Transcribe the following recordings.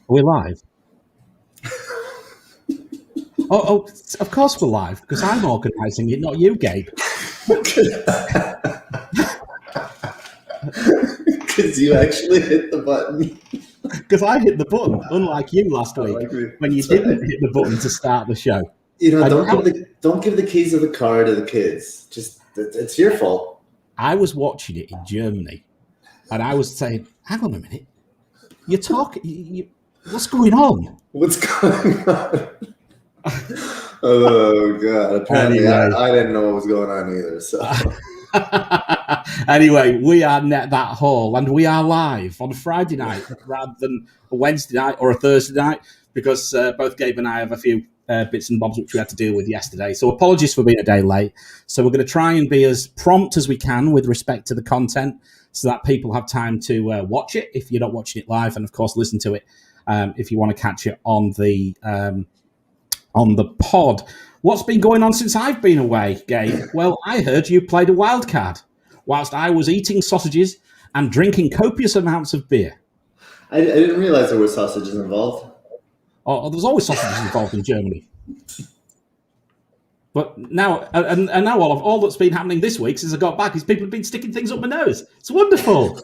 Are we live? oh, of course we're live, because I'm organising it, not you, Gabe. Because you actually hit the button. Because I hit the button, unlike you last week, when you didn't hit the button to start the show. You know, don't give the keys of the car to the kids. Just, it's your fault. I was watching it in Germany, and I was saying, hang on a minute, you're talking... What's going on? What's going on? Oh, God. Apparently, anyway. I didn't know what was going on either. So. Anyway, we are Net That Haul, and we are live on a Friday night rather than a Wednesday night or a Thursday night, because both Gabe and I have a few bits and bobs which we had to deal with yesterday. So apologies for being a day late. So we're going to try and be as prompt as we can with respect to the content so that people have time to watch it if you're not watching it live, and, of course, listen to it if you want to catch it on the pod. What's been going on since I've been away, Gabe? Well, I heard you played a Wildcard whilst I was eating sausages and drinking copious amounts of beer. I didn't realize there were sausages involved. Oh, there's always sausages involved in Germany. But now, and now all that's been happening this week since I got back is people have been sticking things up my nose. It's wonderful.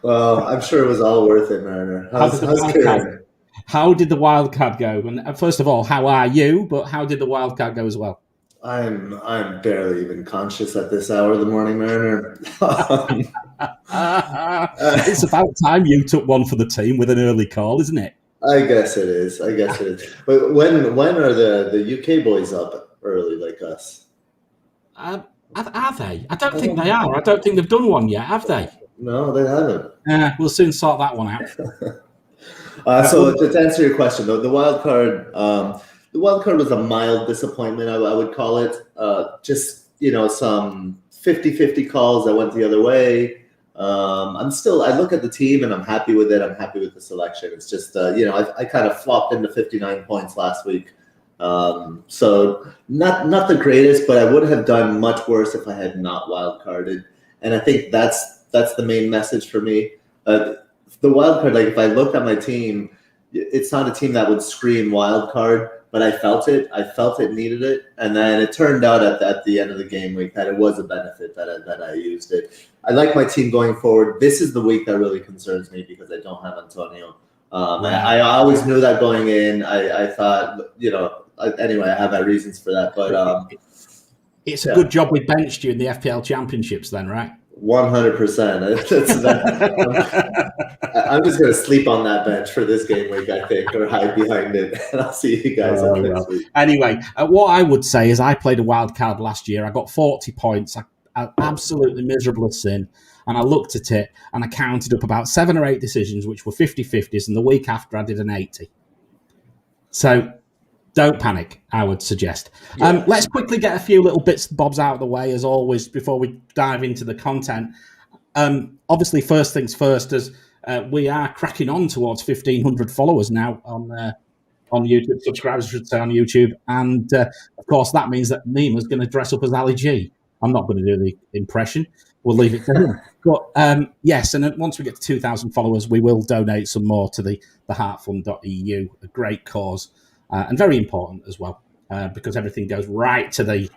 Well, I'm sure it was all worth it, Mariner. How did the Wildcard go? And first of all, how are you? But how did the Wildcard go as well? I'm barely even conscious at this hour of the morning, Mariner. It's about time you took one for the team with an early call, isn't it? I guess it is. But when are the UK boys up early like us? Are they? I don't think they are. I don't think they've done one yet, have they? No, they haven't. We'll soon sort that one out. So to answer your question, though, the Wildcard was a mild disappointment, I would call it. Just, some 50-50 calls that went the other way. I look at the team and I'm happy with it. I'm happy with the selection. It's just, I kind of flopped into 59 points last week. So not the greatest, but I would have done much worse if I had not wildcarded. And I think that's the main message for me. The wildcard, like if I look at my team, it's not a team that would scream wildcard, but I felt it. I felt it needed it. And then it turned out at the end of the game week that it was a benefit that I used it. I like my team going forward. This is the week that really concerns me because I don't have Antonio. I always knew that going in. I thought, anyway, I have my reasons for that. But it's a good job we benched you in the FPL Championships then, right? 100%. I'm just going to sleep on that bench for this game week, I think, or hide behind it. And I'll see you guys next week. Anyway, what I would say is I played a wild card last year. I got 40 points. I absolutely miserable as sin. And I looked at it and I counted up about 7 or 8 decisions, which were 50-50s. And the week after, I did an 80. So don't panic, I would suggest. Yeah. Let's quickly get a few little bits and bobs out of the way, as always, before we dive into the content. Obviously, first things first, as we are cracking on towards 1,500 followers now on YouTube, subscribers, I should say, on YouTube. And, of course, that means that Nima's going to dress up as Ali G. I'm not going to do the impression. We'll leave it to him. But, yes, and once we get to 2,000 followers, we will donate some more to the heartfund.eu, a great cause. And very important as well, because everything goes right to the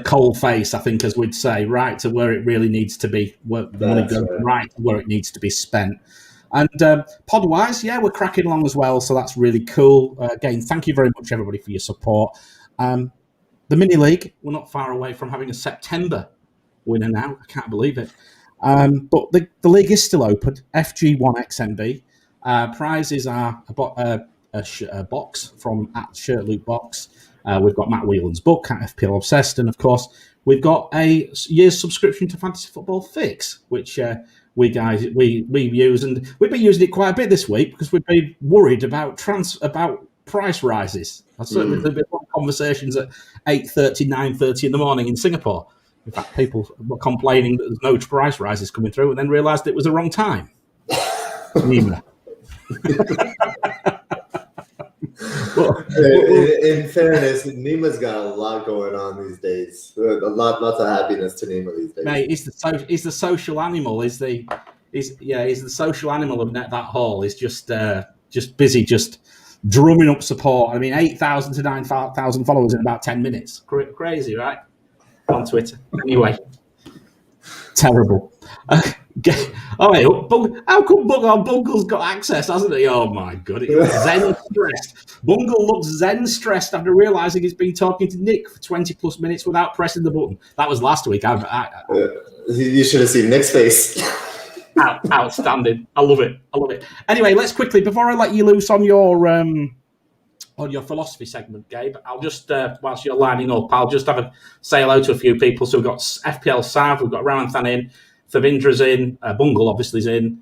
coal face, I think, as we'd say, right to where it really needs to be, where the money goes right to where it needs to be spent. And pod-wise, we're cracking along as well, so that's really cool. Again, thank you very much, everybody, for your support. The mini league, we're not far away from having a September winner now. I can't believe it. But the league is still open. FG1XMB. Prizes are a box from at Shirt Loot Box. We've got Matt Whelan's book at FPL Obsessed, and of course we've got a year's subscription to Fantasy Football Fix, which we use, and we've been using it quite a bit this week because we've been worried about price rises. I've certainly there's been conversations at 8:30, 9:30 in the morning in Singapore. In fact, people were complaining that there's no price rises coming through, and then realised it was the wrong time. In fairness, Nima's got a lot going on these days. Lots of happiness to Nima these days. Mate, he's the social animal. He's the social animal of that Hall. Is just busy, just drumming up support. I mean, 8,000 to 9,000 followers in about 10 minutes. Crazy, right? On Twitter. Anyway, terrible. Oh, hey, how come Bungle's got access, hasn't he? Oh my god, it's zen stressed. Bungle looks zen stressed after realising he's been talking to Nick for 20 plus minutes without pressing the button. That was last week. You should have seen Nick's face. Outstanding. I love it. Anyway, let's quickly, before I let you loose on your philosophy segment, Gabe, I'll just, whilst you're lining up, I'll just say hello to a few people. So we've got FPL Sav, we've got Ramanthan in, Thavindra's in, Bungle obviously's in.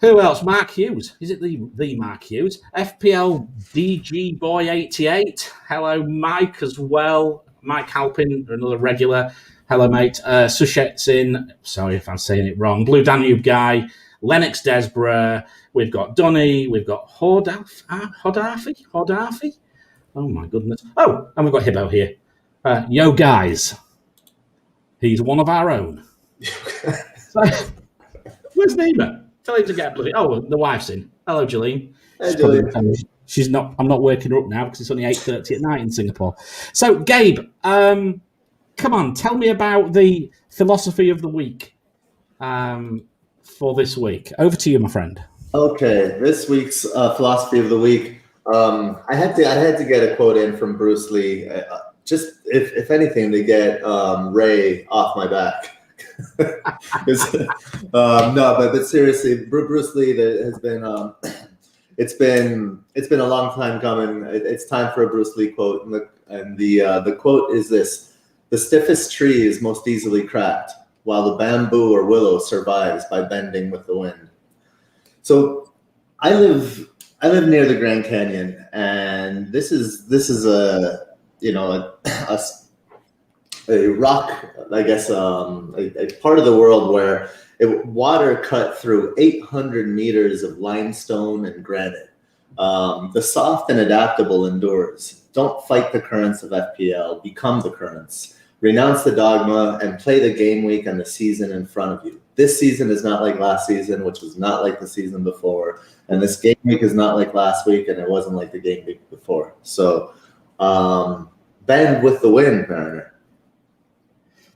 Who else? Mark Hughes. Is it the Mark Hughes? FPL DG Boy 88. Hello, Mike, as well. Mike Halpin, another regular. Hello, mate. Sushet's in. Sorry if I'm saying it wrong. Blue Danube Guy. Lennox Desborough. We've got Donny. We've got Hodarfi. Oh, my goodness. Oh, and we've got Hibbo here. Yo, guys. He's one of our own. So, where's Nima? Tell him to get bloody. Oh, the wife's in. Hello, Jolene. Hey, Jolene. She's not. I'm not waking her up now because it's only 8:30 at night in Singapore. So, Gabe, come on, tell me about the philosophy of the week for this week. Over to you, my friend. Okay, this week's philosophy of the week. I had to get a quote in from Bruce Lee. Just if anything, to get Ray off my back. No, but seriously, Bruce Lee has been. It's been a long time coming. It's time for a Bruce Lee quote, and the quote is this: "The stiffest tree is most easily cracked, while the bamboo or willow survives by bending with the wind." So, I live near the Grand Canyon, and this is a rock, I guess, a part of the world where water cut through 800 meters of limestone and granite. The soft and adaptable endures. Don't fight the currents of FPL. Become the currents. Renounce the dogma and play the game week and the season in front of you. This season is not like last season, which was not like the season before. And this game week is not like last week, and it wasn't like the game week before. So, bend with the wind, Mariner.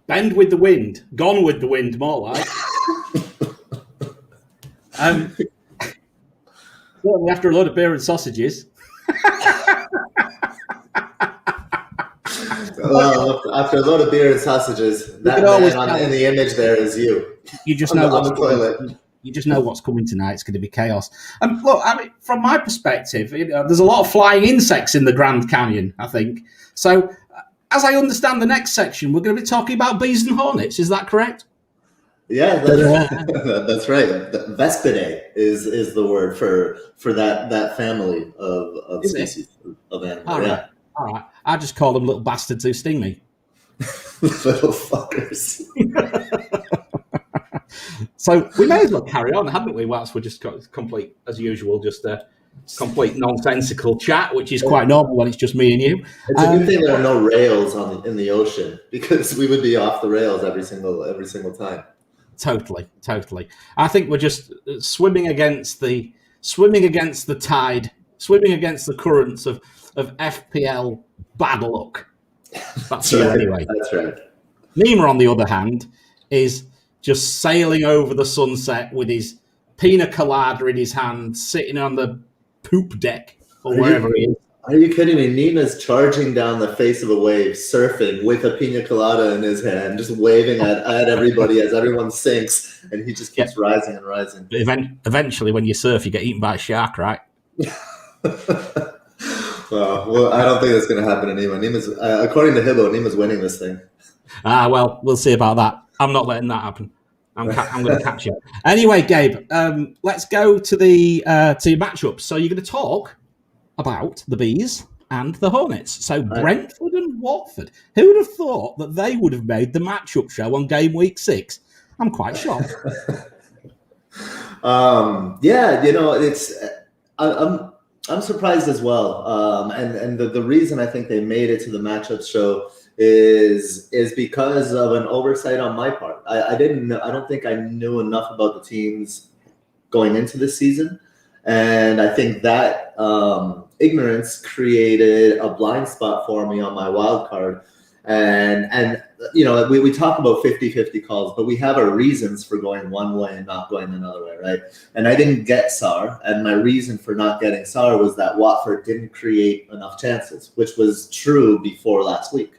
Bend with the wind. Gone with the wind, more like. Well, after a load of beer and sausages. Well, after a load of beer and sausages, that man in the image there is you. You just know what's coming. You just know what's coming tonight. It's going to be chaos. Look, I mean, from my perspective, there's a lot of flying insects in the Grand Canyon, I think. So, as I understand the next section, we're going to be talking about bees and hornets. Is that correct? Yeah, that's right. Vespidae is the word for that family of species of animals. All right. I just call them little bastards who sting me. Little fuckers. So we may as well carry on, haven't we? Whilst we're just complete, as usual, just a complete nonsensical chat, which is quite normal when it's just me and you. It's a good thing there are no rails in the ocean, because we would be off the rails every single time. Totally. I think we're just swimming against the tide, swimming against the currents of FPL bad luck. That's right. Anyway. That's right. Nima, on the other hand, is just sailing over the sunset with his pina colada in his hand, sitting on the poop deck or wherever he is. Are you kidding me? Nina's charging down the face of a wave, surfing with a pina colada in his hand, just waving at everybody as everyone sinks, and he just keeps rising and rising. But eventually, when you surf, you get eaten by a shark, right? Well, I don't think that's going to happen to Nima. Nima's, according to Hibbo, Nima's winning this thing. Well, we'll see about that. I'm not letting that happen. I'm going to catch you. Anyway, Gabe, let's go to the matchups. So you're going to talk about the Bees and the Hornets. So Brentford and Watford. Who would have thought that they would have made the matchup show on Gameweek 6? I'm quite shocked. Yeah, it's I'm surprised as well. And the reason I think they made it to the matchup show is because of an oversight on my part. I don't think I knew enough about the teams going into this season. And I think that ignorance created a blind spot for me on my wild card. And you know, we talk about 50-50 calls, but we have our reasons for going one way and not going another way, right? And I didn't get Sarr, and my reason for not getting Sarr was that Watford didn't create enough chances, which was true before last week,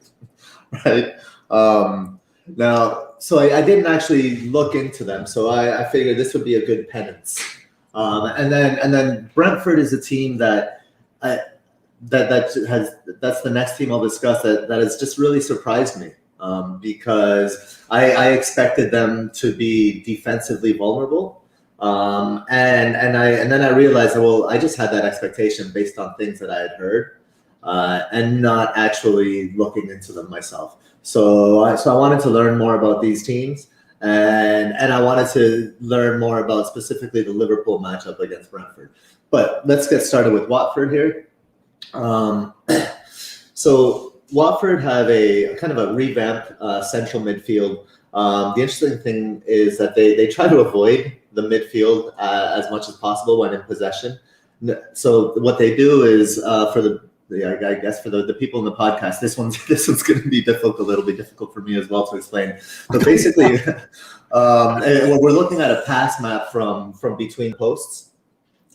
right? Now, so I didn't actually look into them, so I figured this would be a good penance. And then Brentford is a team that that's the next team I'll discuss that has just really surprised me, because I expected them to be defensively vulnerable, and then I realized, well, I just had that expectation based on things that I had heard, and not actually looking into them myself. So I wanted to learn more about these teams, and I wanted to learn more about specifically the Liverpool matchup against Brentford. But let's get started with Watford here. So Watford have a kind of a revamped central midfield. The interesting thing is that they try to avoid the midfield as much as possible when in possession. So what they do is I guess for the people in the podcast, this one's going to be difficult. It'll be difficult for me as well to explain. But basically, we're looking at a pass map from between posts.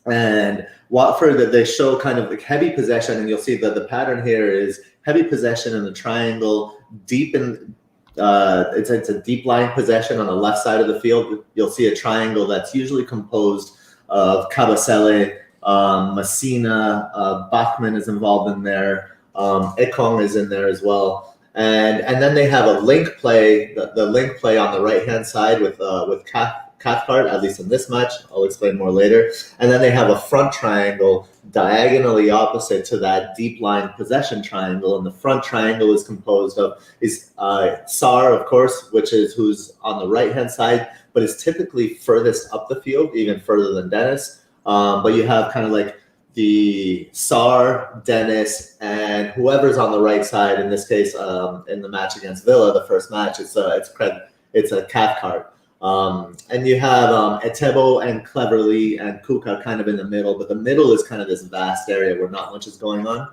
And Watford, they show kind of like heavy possession, and you'll see that the pattern here is heavy possession in the triangle, deep in it's a deep lying possession on the left side of the field. You'll see a triangle that's usually composed of Kabasele, Messina, Bachmann is involved in there, Ekong is in there as well, and then they have a link play, the link play on the right hand side with Cathcart, at least in this match. I'll explain more later. And then they have a front triangle diagonally opposite to that deep line possession triangle. And the front triangle is composed of Sarr, of course, who's on the right hand side, but is typically furthest up the field, even further than Dennis. But you have kind of like the Sarr, Dennis, and whoever's on the right side. In this case, in the match against Villa, the first match, it's a Cathcart. And you have Etebo and Cleverly and Kuka kind of in the middle, but the middle is kind of this vast area where not much is going on.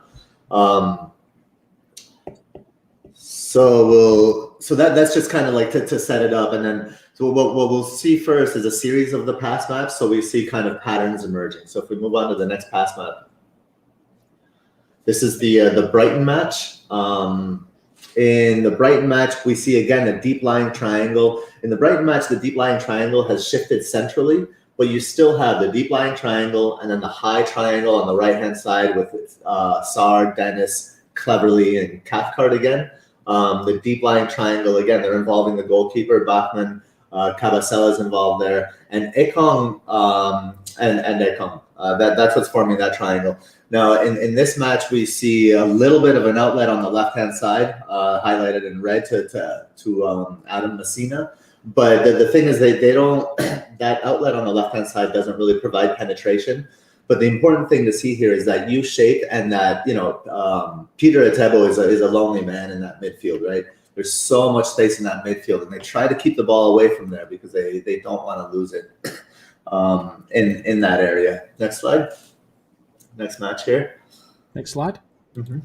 So that's just kind of like to set it up, and then so what we'll see first is a series of the pass maps, so we see kind of patterns emerging. So if we move on to the next pass map, this is the Brighton match. In the Brighton match, we see again a deep lying triangle. In the Brighton match, the deep lying triangle has shifted centrally, but you still have the deep lying triangle and then the high triangle on the right-hand side with Sarr, Dennis, Cleverly, and Cathcart again. The deep lying triangle, again, they're involving the goalkeeper, Bachmann, Cabasela is involved there, and Ekong, and Ekong. That's what's forming that triangle. Now, in this match, we see a little bit of an outlet on the left-hand side, highlighted in red to Adam Messina. But the thing is, they don't. That outlet on the left-hand side doesn't really provide penetration. But the important thing to see here is that U shape, and that Peter Etebo is a lonely man in that midfield, right? There's so much space in that midfield, and they try to keep the ball away from there because they don't want to lose it in that area. Next slide. Next match here. Next slide. Mm-hmm.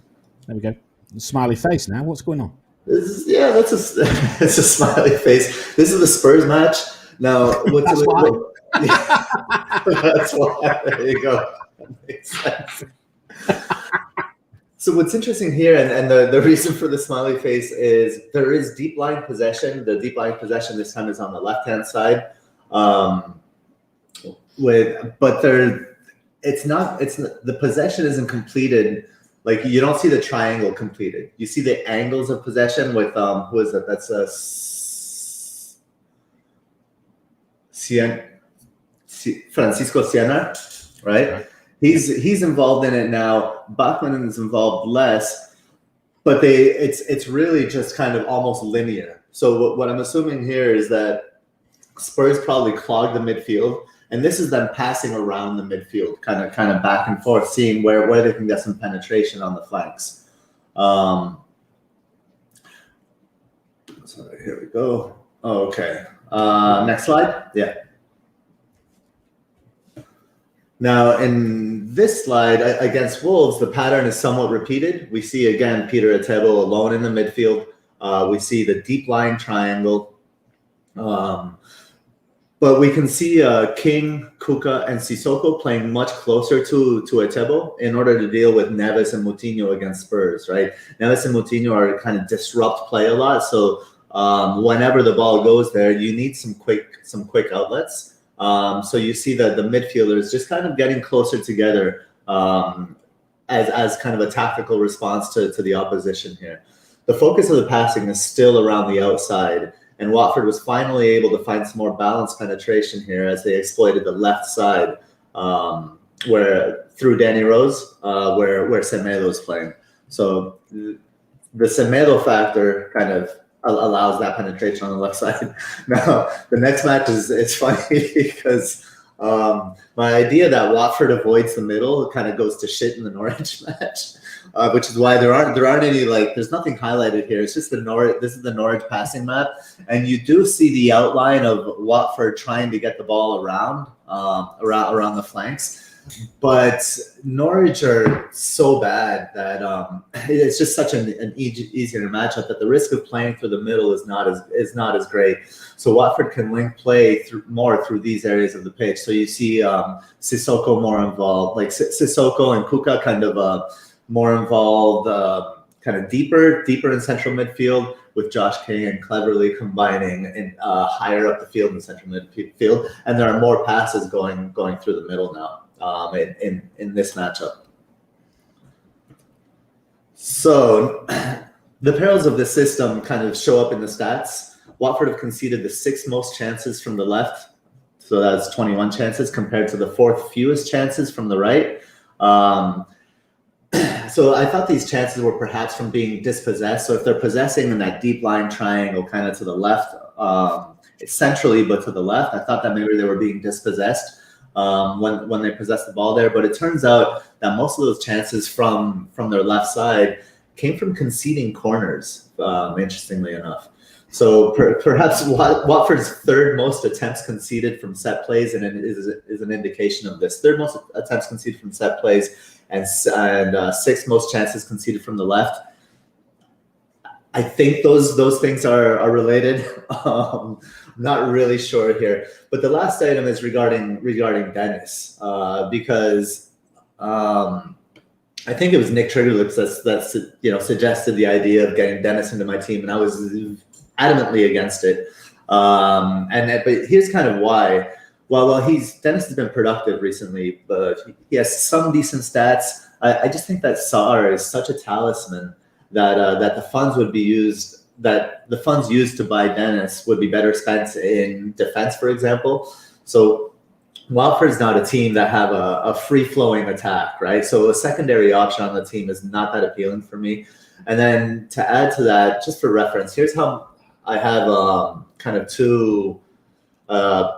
There we go. Smiley face now. What's going on? It's a smiley face. This is the Spurs match. Now, that's why. There you go. That makes sense. So what's interesting here, and the reason for the smiley face is there is deep line possession. The deep line possession this time is on the left-hand side. The possession isn't completed. Like, you don't see the triangle completed. You see the angles of possession with who is it? That's Francisco Siena, right? He's involved in it now. Bachmann is involved less, but it's really just kind of almost linear. So what I'm assuming here is that Spurs probably clogged the midfield, And this is them passing around the midfield, kind of back and forth, seeing where they can get some penetration on the flanks. So here we go. Oh, okay. Next slide. Yeah. Now, in this slide against Wolves, the pattern is somewhat repeated. We see, again, Peter Outtro alone in the midfield. We see the deep line triangle. But we can see King, Kuka, and Sissoko playing much closer to Outtro in order to deal with Neves and Moutinho against Spurs, right? Neves and Moutinho are kind of disrupt play a lot. So whenever the ball goes there, you need some quick outlets. So you see that the midfielders just kind of getting closer together as kind of a tactical response to the opposition here. The focus of the passing is still around the outside, and Watford was finally able to find some more balanced penetration here as they exploited the left side, where through Danny Rose, where Semedo's playing. So the Semedo factor kind of allows that penetration on the left side. Now, the next match it's funny because my idea that Watford avoids the middle kind of goes to shit in the Norwich match, which is why there aren't any, like, there's nothing highlighted here. It's just this is the Norwich passing map, and you do see the outline of Watford trying to get the ball around the flanks. But Norwich are so bad that it's just such an easier matchup that the risk of playing through the middle is not as great. So Watford can link play more through these areas of the pitch. So you see Sissoko more involved, like Sissoko and Kuka kind of more involved, kind of deeper in central midfield, with Josh King cleverly combining and higher up the field in the central midfield. And there are more passes going through the middle now. In this matchup. So the perils of the system kind of show up in the stats. Watford have conceded the 6th most chances from the left. So that's 21 chances compared to the 4th fewest chances from the right. So I thought these chances were perhaps from being dispossessed. So if they're possessing in that deep line triangle kind of to the left, centrally but to the left, I thought that maybe they were being dispossessed when they possessed the ball there. But it turns out that most of those chances from their left side came from conceding corners, interestingly enough. So perhaps Watford's 3rd most attempts conceded from set plays and is an indication of this. 3rd most attempts conceded from set plays and 6th most chances conceded from the left. I think those things are related. Not really sure here, but the last item is regarding Dennis, because I think it was Nick Triggerlips that suggested the idea of getting Dennis into my team, and I was adamantly against it. But here's kind of why. Well, Dennis has been productive recently, but he has some decent stats. I just think that Sarr is such a talisman that the funds would be used. That the funds used to buy Dennis would be better spent in defense, for example. So Watford's not a team that have a free-flowing attack, right? So a secondary option on the team is not that appealing for me. And then to add to that, just for reference, here's how I have kind of 2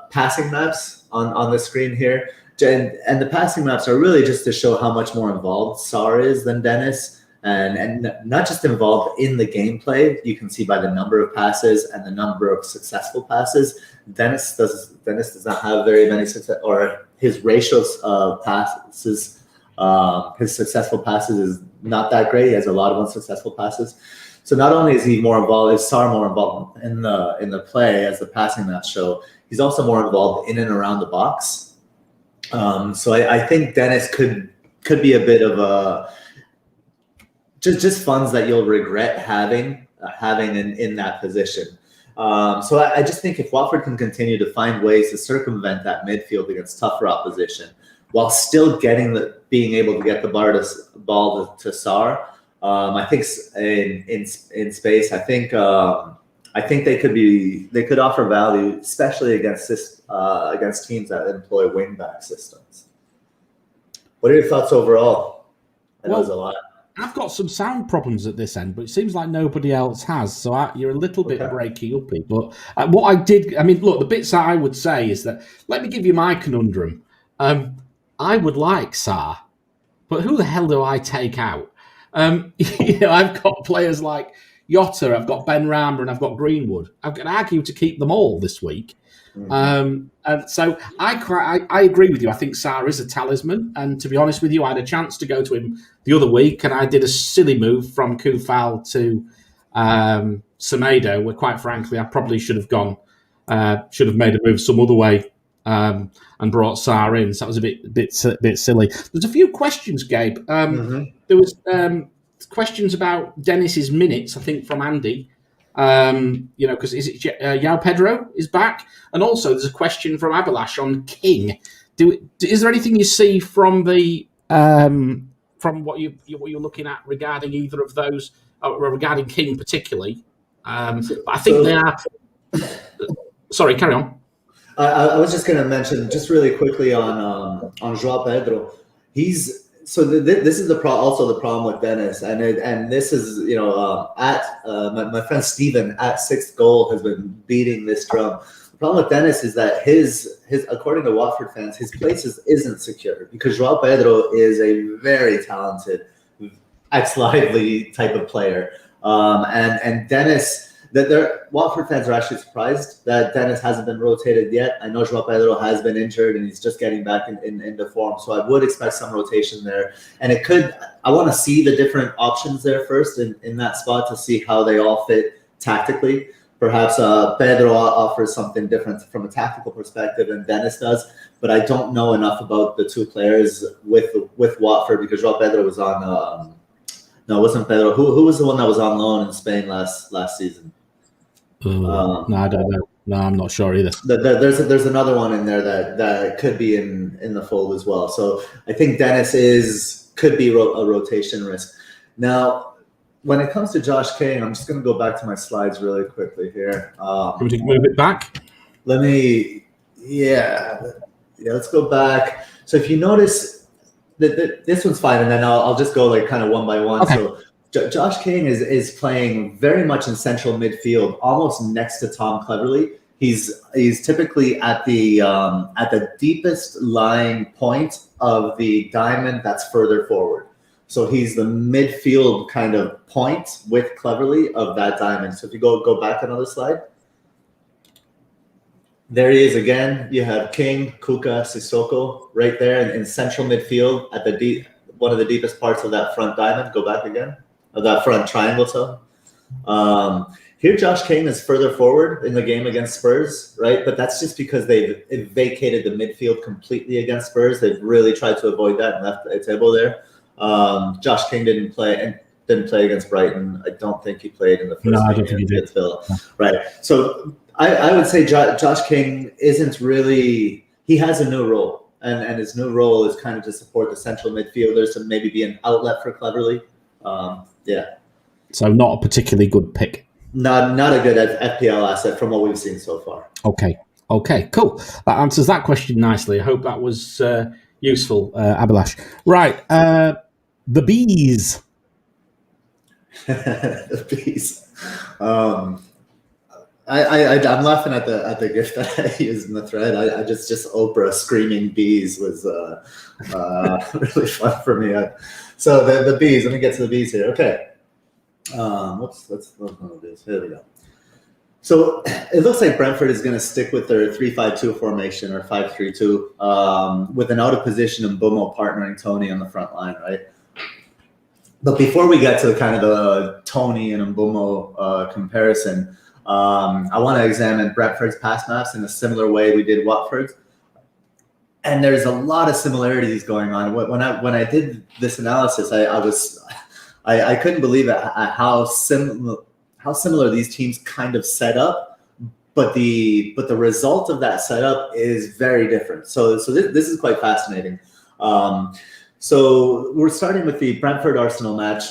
passing maps on the screen here. And the passing maps are really just to show how much more involved Sarr is than Dennis. And not just involved in the gameplay, you can see by the number of passes and the number of successful passes. Dennis does not have very many success, or his ratios of passes, his successful passes is not that great. He has a lot of unsuccessful passes. So not only is he more involved, is Sarr more involved in the play, as the passing maps show, he's also more involved in and around the box. So I think Dennis could be a bit of a just funds that you'll regret having in that position. So I just think if Watford can continue to find ways to circumvent that midfield against tougher opposition, while still being able to get the ball to Sarr, I think in space, I think they could offer value, especially against teams that employ wing back systems. What are your thoughts overall? I know there's a lot. I've got some sound problems at this end, but it seems like nobody else has. So you're a little bit breaky uppy. But what I did, I mean, look, the bits that I would say is that, let me give you my conundrum. I would like Sarr, but who the hell do I take out? I've got players like Yotta, I've got Ben Rama, and I've got Greenwood. I've got to argue to keep them all this week. And so I agree with you. I think Sarr is a talisman. And to be honest with you, I had a chance to go to him the other week, and I did a silly move from Kufal to Semedo, where quite frankly, I probably should have made a move some other way and brought Sarr in. So that was a bit silly. There's a few questions, Gabe. There was questions about Dennis's minutes, I think, from Andy. Because is it Yao Pedro is back, and also there's a question from Abalash on King. Is there anything you see from the from what you're looking at regarding either of those, regarding King particularly? But I think they are. Sorry, carry on. I was just going to mention just really quickly on Joao Pedro. This is also the problem with Dennis, and this is my friend Steven at Sixth Goal has been beating this drum. The problem with Dennis is that his according to Watford fans, his place isn't secure because Joao Pedro is a very talented ex-Lively type of player, and Dennis. Watford fans are actually surprised that Dennis hasn't been rotated yet. I know Joao Pedro has been injured and he's just getting back into form. So I would expect some rotation there. And I want to see the different options there first in that spot to see how they all fit tactically. Perhaps Pedro offers something different from a tactical perspective than Dennis does. But I don't know enough about the two players with Watford because Joao Pedro was on no, it wasn't Pedro. Who was the one that was on loan in Spain last season? No, I don't know. No, I'm not sure either. There's another one in there that could be in the fold as well. So I think Dennis could be a rotation risk. Now, when it comes to Josh King, I'm just going to go back to my slides really quickly here. Can we move it back? Let's go back. So if you notice. This one's fine, and then I'll just go like kind of one by one. Okay. So Josh King is playing very much in central midfield, almost next to Tom Cleverley. He's typically at the deepest lying point of the diamond that's further forward. So he's the midfield kind of point with Cleverley of that diamond. So if you go back another slide. There he is again. You have King, Kuka, Sissoko right there in central midfield at one of the deepest parts of that front diamond. Go back again, of that front triangle. So here Josh King is further forward in the game against Spurs, right? But that's just because they've vacated the midfield completely against Spurs. They've really tried to avoid that and left Outtro there. Josh King didn't play against Brighton. I don't think he played in the first game. I don't think he did. Right. So I would say Josh King isn't really – he has a new role, and his new role is kind of to support the central midfielders to maybe be an outlet for Cleverley. So not a particularly good pick. Not a good FPL asset from what we've seen so far. Okay, cool. That answers that question nicely. I hope that was useful, Abalash. Right, the bees. The bees. I'm laughing at the gift that I used in the thread. I just Oprah screaming bees was really fun for me. So the bees. Let me get to the bees here. Okay. Let's do this. Here we go. So it looks like Brentford is going to stick with their 3-5-2 formation or 5-3-2 with an out of position and Mbumo partnering Tony on the front line, right? But before we get to kind of the Tony and Mbumo comparison. I want to examine Brentford's pass maps in a similar way we did Watford's. And there's a lot of similarities going on. When I did this analysis, I couldn't believe how similar these teams kind of set up, but the result of that setup is very different. So this is quite fascinating. So we're starting with the Brentford Arsenal match.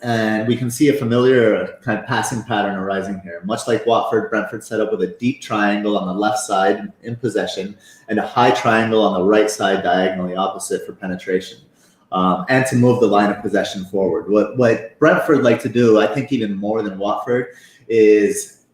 And we can see a familiar kind of passing pattern arising here. Much like Watford, Brentford set up with a deep triangle on the left side in possession and a high triangle on the right side diagonally opposite for penetration. and to move the line of possession forward. What Brentford like to do, I think even more than Watford, is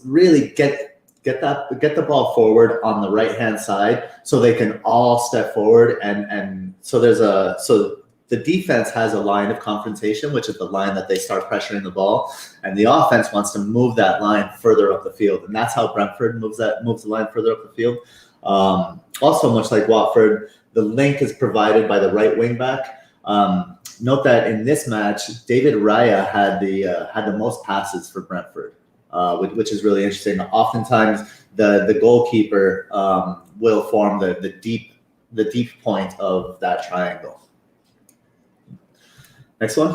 really get the ball forward on the right hand side so they can all step forward, and so the defense has a line of confrontation, which is the line that they start pressuring the ball, and the offense wants to move that line further up the field, and that's how Brentford moves the line further up the field. Also, much like Watford, the link is provided by the right wing back. Note that in this match, David Raya had the most passes for Brentford, which is really interesting. Oftentimes, the goalkeeper will form the deep point of that triangle. Next one,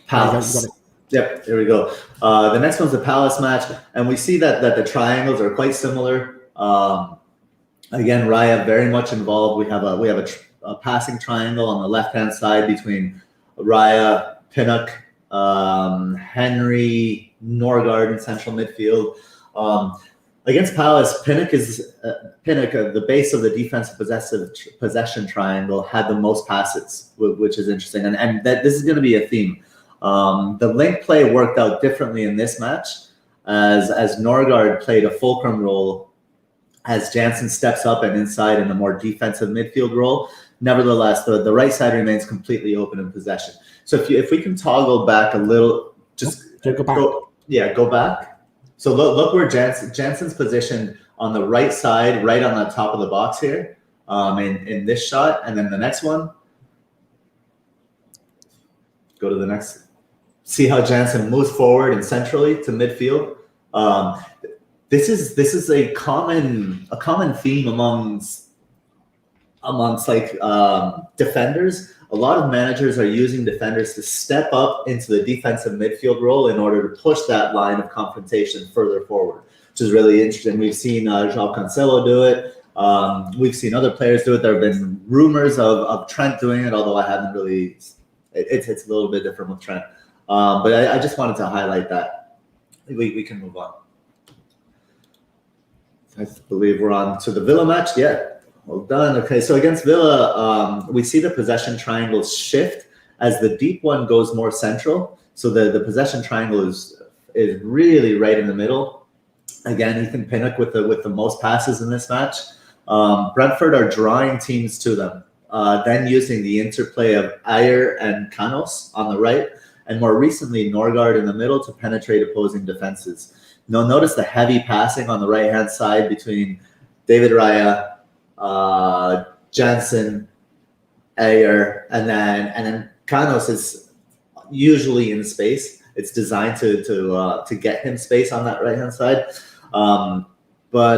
Palace. Yep, there we go. The next one's the Palace match, and we see that the triangles are quite similar. Again, Raya very much involved. We have a passing triangle on the left-hand side between Raya, Pinnock, Henry, Norgard in central midfield. Against Palace, Pinnock, the base of the defensive possession triangle, had the most passes, which is interesting. And that this is going to be a theme. The link play worked out differently in this match, as Norgard played a fulcrum role, as Jansen steps up and inside in a more defensive midfield role. Nevertheless, the right side remains completely open in possession. So if we can toggle back a little, go back. So look where Jansen's positioned on the right side, right on the top of the box here, in this shot, and then the next one. Go to the next. See how Jansen moves forward and centrally to midfield. This is a common theme amongst defenders. A lot of managers are using defenders to step up into the defensive midfield role in order to push that line of confrontation further forward, which is really interesting. We've seen João Cancelo do it. We've seen other players do it. There have been rumors of Trent doing it, although I haven't really. It's a little bit different with Trent. But I just wanted to highlight that. We can move on. I believe we're on to the Villa match. Yeah. Well done. Okay, so against Villa, we see the possession triangles shift as the deep one goes more central. So the possession triangle is really right in the middle. Again, Ethan Pinnock with the most passes in this match. Brentford are drawing teams to them, then using the interplay of Ayer and Canos on the right, and more recently Norgard in the middle to penetrate opposing defenses. Now notice the heavy passing on the right-hand side between David Raya, Jansen, Ayer, and then Canos is usually in space. It's designed to get him space on that right hand side. But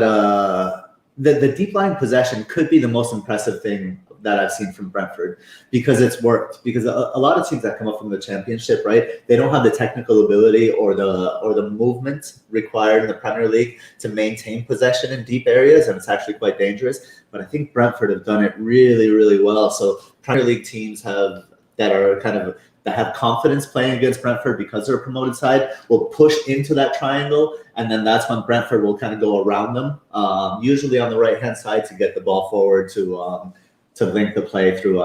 the deep line possession could be the most impressive thing that I've seen from Brentford, because it's worked. Because a lot of teams that come up from the Championship, right, they don't have the technical ability or the movement required in the Premier League to maintain possession in deep areas, and it's actually quite dangerous. But I think Brentford have done it really, really well. So Premier League teams that have confidence playing against Brentford because they're a promoted side will push into that triangle, and then that's when Brentford will kind of go around them, usually on the right hand side, to get the ball forward to link the play through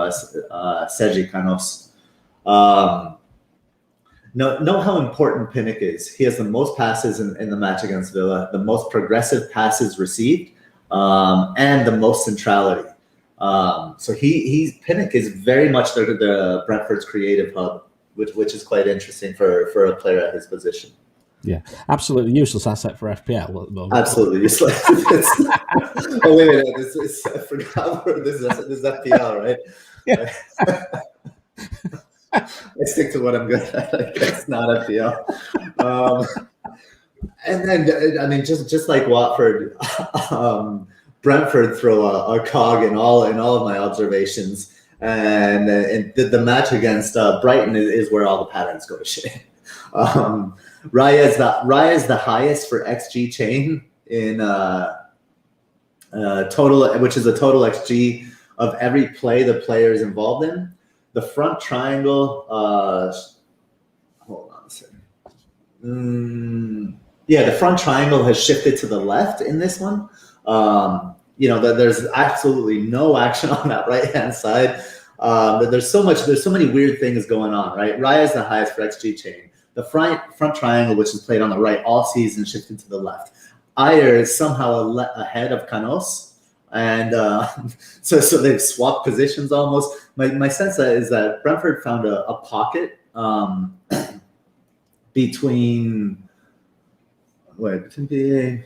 Sergi Canos. Know how important Pinnock is. He has the most passes in the match against Villa, the most progressive passes received, and the most centrality. So Pinnock is very much the Brentford's creative hub, which is quite interesting for a player at his position. Yeah, absolutely useless asset for FPL. Absolutely useless. Oh wait a minute! I forgot this is FPL, right? Yeah. I stick to what I'm good at. I guess not FPL. And then I mean, just like Watford, Brentford throw a cog in all of my observations, and the match against Brighton is where all the patterns go to shit. Raya is the highest for XG chain in total, which is a total XG of every play the player is involved in. The front triangle, hold on a second. Yeah, the front triangle has shifted to the left in this one. There's absolutely no action on that right-hand side. There's so many weird things going on, right? Raya is the highest for XG chain. The front triangle, which is played on the right all season, shifted to the left. Ayer is somehow ahead of Canos, and so they've swapped positions almost. My sense is that Brentford found a pocket between the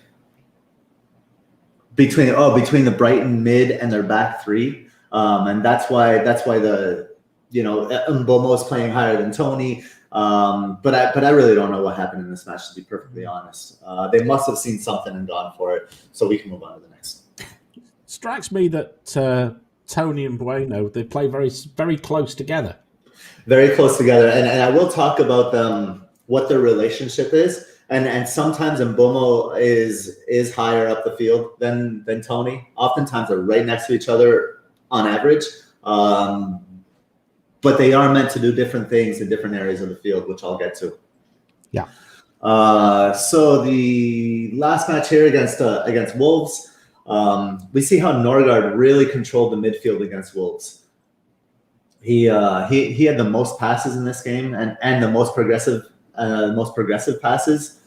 Brighton mid and their back three, and that's why the Mbomo is playing higher than Tony. But I really don't know what happened in this match, to be perfectly honest. They must have seen something and gone for it. So we can move on to the next. Strikes me that Tony and Bueno, they play very, very close together. Very close together, and I will talk about them, what their relationship is. And sometimes Mbomo is higher up the field than Tony. Oftentimes they're right next to each other on average. But they are meant to do different things in different areas of the field, which I'll get to. Yeah. So the last match here against Wolves, we see how Norgard really controlled the midfield against Wolves. He had the most passes in this game and the most progressive passes.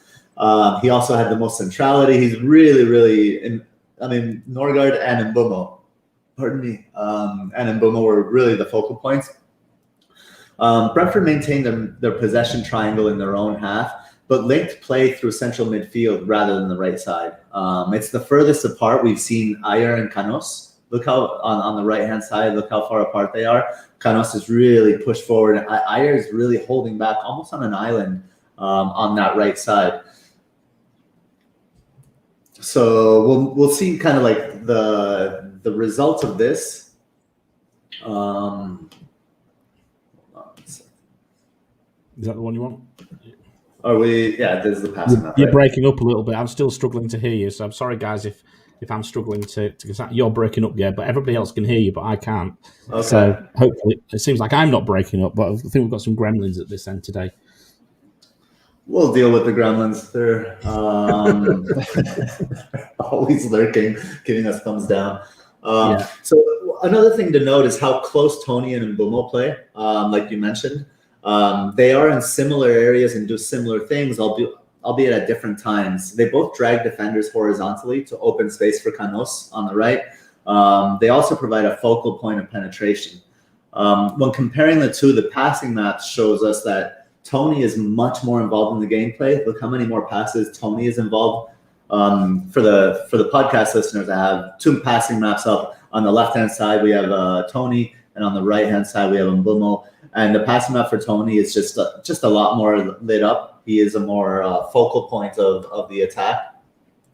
He also had the most centrality. He's really Norgard and Mbomo, and Mbomo were really the focal points. Brentford maintained their possession triangle in their own half, but linked play through central midfield rather than the right side. It's the furthest apart we've seen Ayer and Canos. Look how on the right-hand side, look how far apart they are. Canos is really pushed forward. Ayer is really holding back almost on an island on that right side. So we'll see kind of like the result of this. Is that the one you want? Are we? Yeah, this is the passing map. You're breaking up a little bit. I'm still struggling to hear you, so I'm sorry, guys, if I'm struggling to you're breaking up, yeah, but everybody else can hear you, but I can't. Okay. So hopefully, it seems like I'm not breaking up, but I think we've got some gremlins at this end today. We'll deal with the gremlins. They're always lurking, giving us thumbs down. So another thing to note is how close Tony and Mbomo play, like you mentioned. They are in similar areas and do similar things, albeit at different times. They both drag defenders horizontally to open space for Canos on the right. They also provide a focal point of penetration. When comparing the two, the passing map shows us that Tony is much more involved in the gameplay. Look how many more passes Tony is involved. For the podcast listeners, I have two passing maps up. On the left-hand side, we have Tony, and on the right-hand side, we have Mbomo. And the passing map for Tony is just a lot more lit up. He is a more focal point of the attack.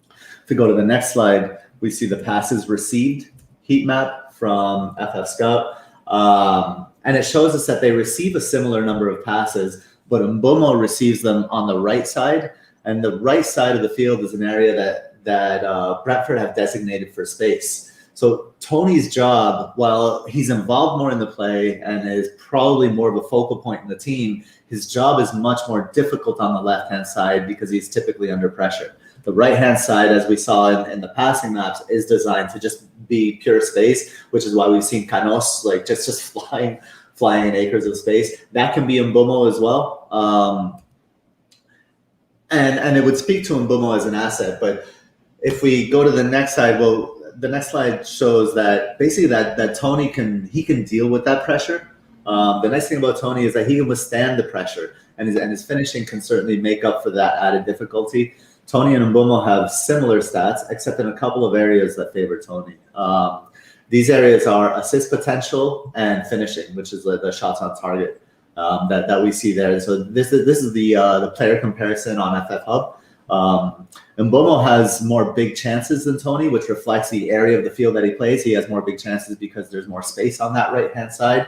If we go to the next slide, we see the passes received heat map from FF Scout. And it shows us that they receive a similar number of passes, but Mbomo receives them on the right side. And the right side of the field is an area that Brentford have designated for space. So Tony's job, while he's involved more in the play and is probably more of a focal point in the team, his job is much more difficult on the left-hand side because he's typically under pressure. The right-hand side, as we saw in the passing maps, is designed to just be pure space, which is why we've seen Canos like just flying in acres of space. That can be Mbomo as well. And it would speak to Mbomo as an asset. But if we go to the next slide, the next slide shows that basically that Tony can deal with that pressure. The nice thing about Tony is that he can withstand the pressure, and his finishing can certainly make up for that added difficulty. Tony and Mbomo have similar stats, except in a couple of areas that favor Tony. These areas are assist potential and finishing, which is the shots on target that we see there. So this is the player comparison on FF Hub. Mbomo has more big chances than Tony, which reflects the area of the field that he plays. He has more big chances because there's more space on that right-hand side.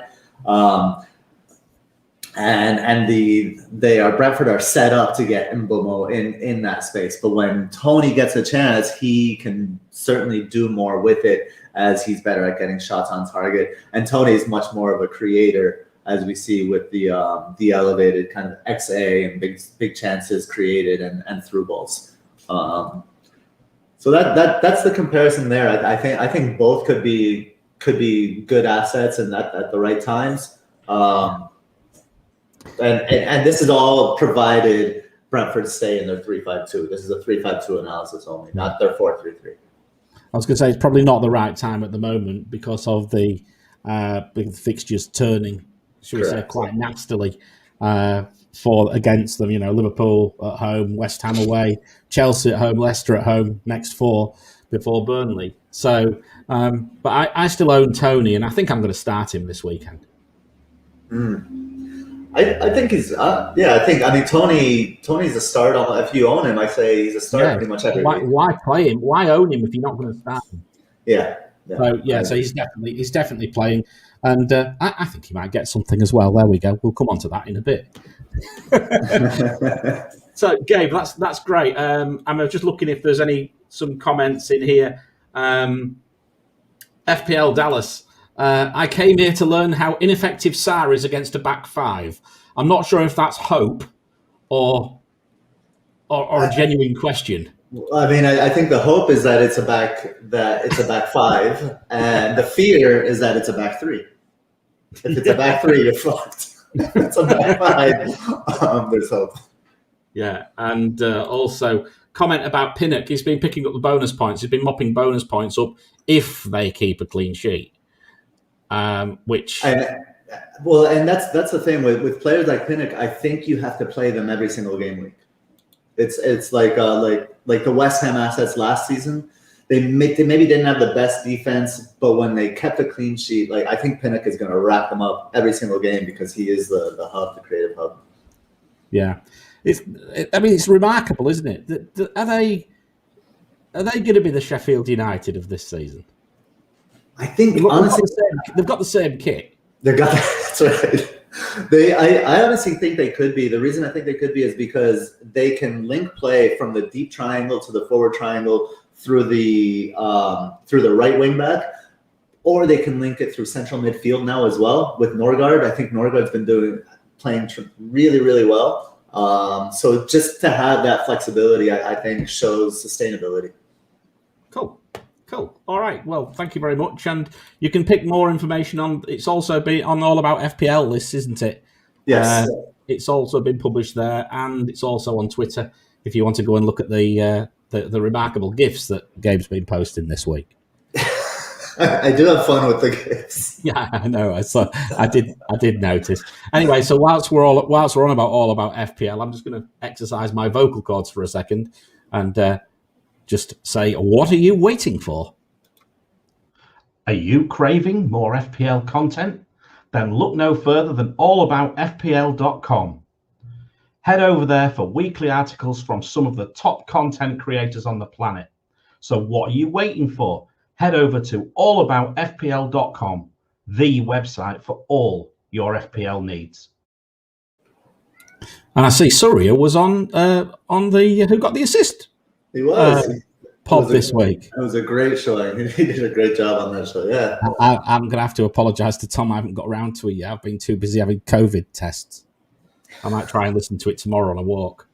Brentford are set up to get Mbomo in that space. But when Tony gets a chance, he can certainly do more with it as he's better at getting shots on target. And Tony is much more of a creator, as we see with the elevated kind of XA and big chances created and through balls. So that's the comparison there. I think both could be could be good assets and at the right times. And this is all provided Brentford stay in their 3-5-2. This is a 3-5-2 analysis only, not their 4-3-3. I was going to say it's probably not the right time at the moment because of the fixtures turning, should we say, quite nastily against them. Liverpool at home, West Ham away, Chelsea at home, Leicester at home, next 4 before Burnley. So, but I still own Tony, and I think I'm going to start him this weekend. I think he's Tony's a start on. If you own him, I say he's a start pretty much every week. Why play him? Why own him if you're not going to start him? So he's definitely playing, and I think he might get something as well. There we go. We'll come on to that in a bit. So, Gabe, that's great. I'm just looking if there's some comments in here. FPL Dallas. I came here to learn how ineffective Sarr is against a back 5. I'm not sure if that's hope or a genuine question. I mean, I think the hope is that it's a back 5, and the fear is that it's a back 3. If it's a back 3, you're fucked. If it's a back 5, there's hope. Yeah, and also comment about Pinnock. He's been picking up the bonus points. He's been mopping bonus points up if they keep a clean sheet. And that's the thing with players like Pinnock. I think you have to play them every single game week. It's like the West Ham assets last season. They maybe didn't have the best defense, but when they kept a clean sheet, I think Pinnock is going to wrap them up every single game because he is the hub, the creative hub. Yeah, it's remarkable, isn't it? Are they going to be the Sheffield United of this season? I think honestly, they've got the same kit. That's right. I honestly think they could be. The reason I think they could be is because they can link play from the deep triangle to the forward triangle through the right wing back, or they can link it through central midfield now as well with Norgard. I think Norgard's been playing really, really well. So just to have that flexibility, I think shows sustainability. Cool. All right. Well, thank you very much. And you can pick more information on. It's also been on All About FPL lists, isn't it? Yes. It's also been published there, and it's also on Twitter. If you want to go and look at the remarkable GIFs that Gabe's been posting this week. I do have fun with the GIFs. Yeah, I know. I did notice. Anyway, so whilst we're on about All About FPL, I'm just going to exercise my vocal cords for a second and. Just say, what are you waiting for? Are you craving more FPL content? Then look no further than allaboutfpl.com. Head over there for weekly articles from some of the top content creators on the planet. So what are you waiting for? Head over to allaboutfpl.com, the website for all your FPL needs. And I see Surya was on the Who Got the Assist? He was. Pod this week. It was a great show. He did a great job on that show, yeah. I'm going to have to apologise to Tom. I haven't got around to it yet. I've been too busy having COVID tests. I might try and listen to it tomorrow on a walk.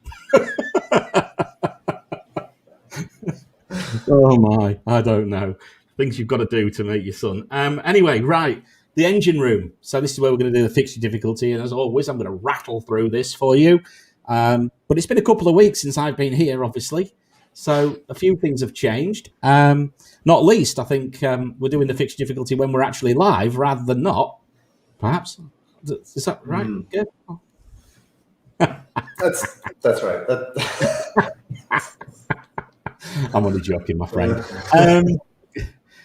Oh, my. I don't know. Things you've got to do to make your son. Anyway, right. The engine room. So this is where we're going to do the fixture difficulty. And as always, I'm going to rattle through this for you. But it's been a couple of weeks since I've been here, obviously. So a few things have changed. Not least, I think we're doing the fixture difficulty when we're actually live rather than not. Perhaps. Is that right? Yeah. That's right. I'm only joking, my friend.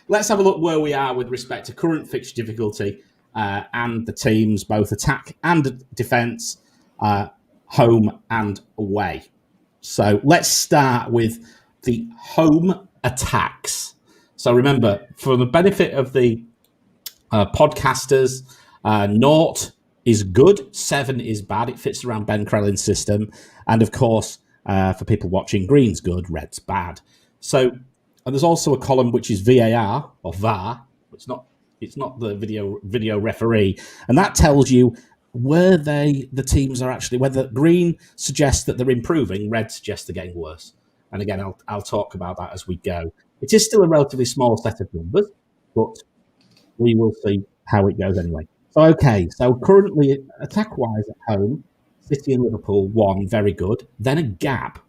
Let's have a look where we are with respect to current fixture difficulty and the teams, both attack and defence, home and away. So let's start with the home attacks. So remember, for the benefit of the podcasters, 0 is good, 7 is bad. It fits around Ben Krellin's system. And of course, for people watching, green's good, red's bad. So, and there's also a column which is VAR or VAR. It's not the video referee, and that tells you where the teams are actually, whether green suggests that they're improving, red suggests they're getting worse. And again, I'll talk about that as we go. It is still a relatively small set of numbers, but we will see how it goes anyway. So, okay. So, currently, attack-wise at home, City and Liverpool, 1, very good. Then a gap,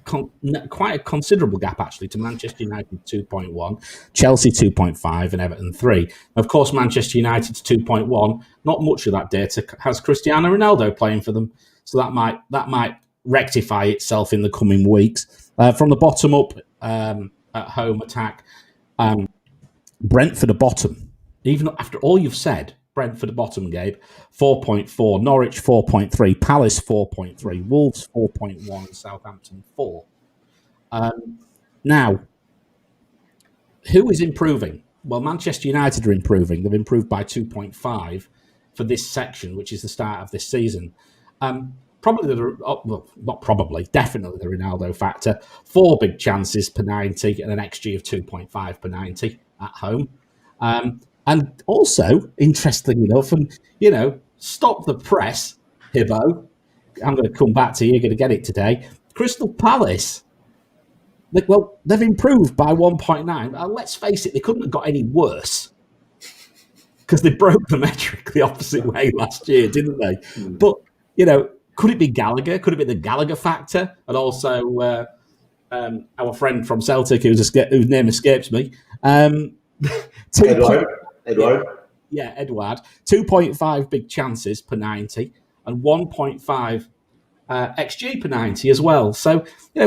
quite a considerable gap, actually, to Manchester United, 2.1, Chelsea, 2.5, and Everton, 3. Of course, Manchester United's 2.1, not much of that data has Cristiano Ronaldo playing for them. So, that might rectify itself in the coming weeks. From the bottom up, at home attack, Brentford are bottom. Even after all you've said, Brentford are bottom, Gabe. 4.4. Norwich 4.3. Palace 4.3. Wolves 4.1. Southampton 4. Now, who is improving? Well, Manchester United are improving. They've improved by 2.5 for this section, which is the start of this season. Definitely the Ronaldo factor. 4 big chances per 90 and an XG of 2.5 per 90 at home. And also, interestingly enough, and, stop the press, Hibbo. I'm going to come back to you. You're going to get it today. Crystal Palace, they've improved by 1.9. Let's face it, they couldn't have got any worse because they broke the metric the opposite way last year, didn't they? But, could it be Gallagher? Could it be the Gallagher factor? And also our friend from Celtic, whose name escapes me. Edward. Yeah, Edward. 2.5 big chances per 90 and 1.5 XG per 90 as well. So,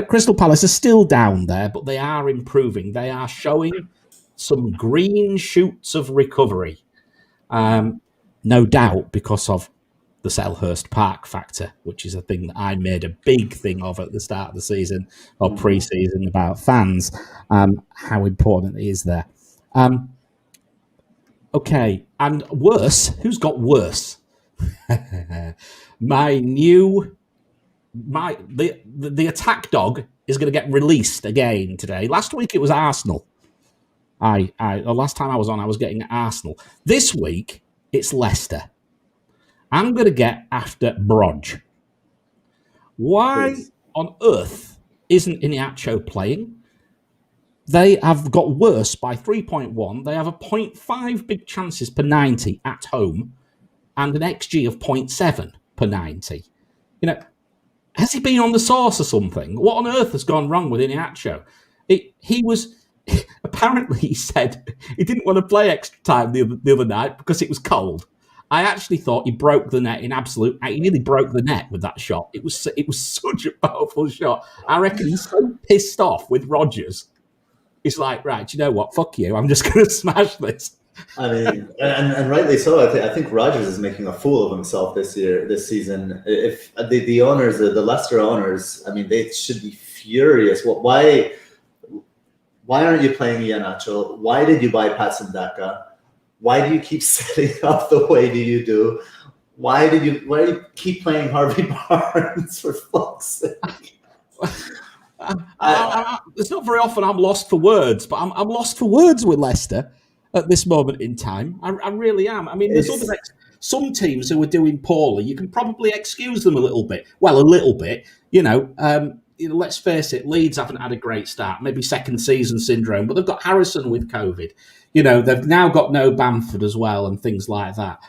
Crystal Palace are still down there, but they are improving. They are showing some green shoots of recovery. No doubt because of the Selhurst Park factor, which is a thing that I made a big thing of at the start of the season or pre-season about fans, how important it is there. Okay, and worse, who's got worse? The attack dog is going to get released again today. Last week it was Arsenal. The last time I was on, I was getting Arsenal. This week it's Leicester. I'm going to get after Brodge. Why on earth isn't Outtro playing? They have got worse by 3.1. They have a 0.5 big chances per 90 at home and an XG of 0.7 per 90. Has he been on the sauce or something? What on earth has gone wrong with Outtro? Apparently he said he didn't want to play extra time the other night because it was cold. I actually thought he broke the net he nearly broke the net with that shot. It was such a powerful shot. I reckon he's so pissed off with Rodgers. He's like, right, you know what? Fuck you. I'm just going to smash this. I mean, and rightly so. I think Rodgers is making a fool of himself this season. If the owners, the Leicester owners, I mean, they should be furious. Why aren't you playing Iheanacho? Why did you buy Patson Daka? Why do you keep setting up the way you do? Why do you keep playing Harvey Barnes, for fuck's sake? It's not very often I'm lost for words, but I'm lost for words with Leicester at this moment in time. I really am. I mean, there's some teams who are doing poorly. You can probably excuse them a little bit. Well, a little bit. Let's face it, Leeds haven't had a great start. Maybe second season syndrome, but they've got Harrison with COVID. They've now got no Bamford as well and things like that.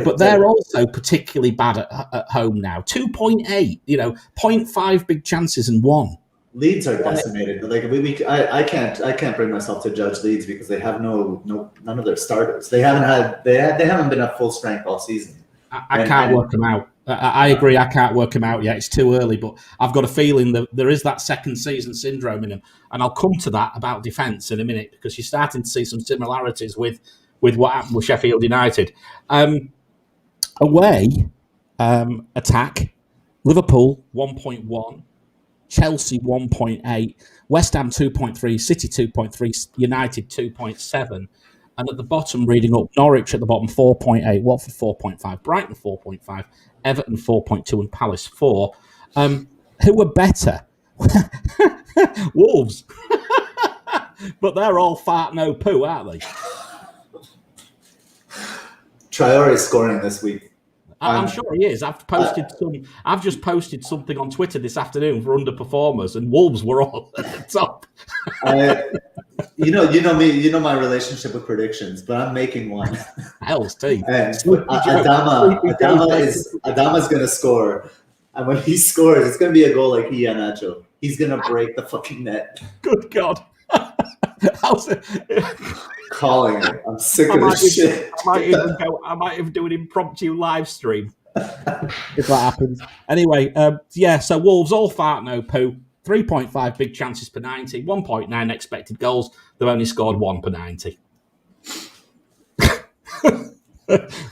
But they're also particularly bad at home now. 2.8, 0.5 big chances and 1. Leeds are decimated. I can't bring myself to judge Leeds because they have none of their starters. They haven't been at full strength all season. I can't work them out. I agree. I can't work them out yet. It's too early, but I've got a feeling that there is that second season syndrome in them, and I'll come to that about defence in a minute because you're starting to see some similarities with what happened with Sheffield United. Away attack, Liverpool 1.1, Chelsea 1.8, West Ham 2.3, City 2.3, United 2.7. And at the bottom, reading up, Norwich at the bottom, 4.8, Watford 4.5, Brighton 4.5, Everton 4.2, and Palace 4. Who are better? Wolves. But they're all fart no poo, aren't they? Traore is scoring this week. I'm sure he is. I've just posted something on Twitter this afternoon for underperformers, and Wolves were all at the top. You know me. You know my relationship with predictions, but I'm making one. Hell's teeth. And Adama's gonna score, and when he scores, it's gonna be a goal like Iheanacho. He's gonna break the fucking net. Good God. Calling it. I'm sick of this shit. I might even do an impromptu live stream if that happens. Anyway, so Wolves all fart no poo. 3.5 big chances per 90, 1.9 expected goals. They've only scored 1 per 90.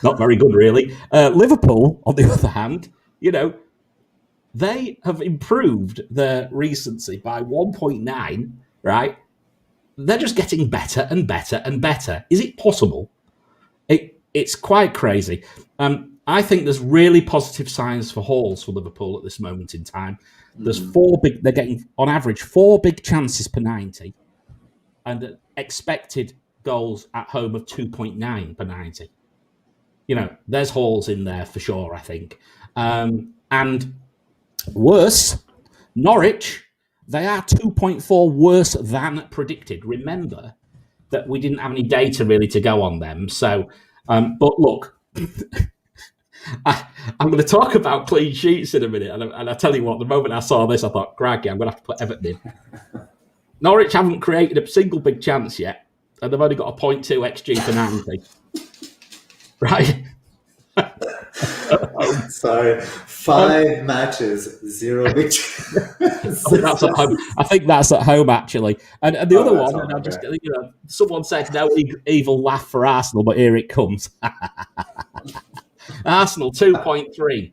Not very good, really. Liverpool, on the other hand, they have improved their recency by 1.9, right? They're just getting better and better and better. Is it possible? It's quite crazy. I think there's really positive signs for hauls for Liverpool at this moment in time. There's they're getting on average 4 big chances per 90 and expected goals at home of 2.9 per 90. There's hauls in there for sure, I think. And worse, Norwich, they are 2.4 worse than predicted. Remember that we didn't have any data really to go on them. So, but look, I'm going to talk about clean sheets in a minute. And I tell you what, the moment I saw this, I thought, crikey, I'm going to have to put Everton in. Norwich haven't created a single big chance yet. And they've only got a 0.2 XG per 90. Right? I'm sorry. 5 matches, 0 big chances. I think that's at home, actually. And the other one, and I'm just, someone said no evil laugh for Arsenal, but here it comes. Arsenal 2.3,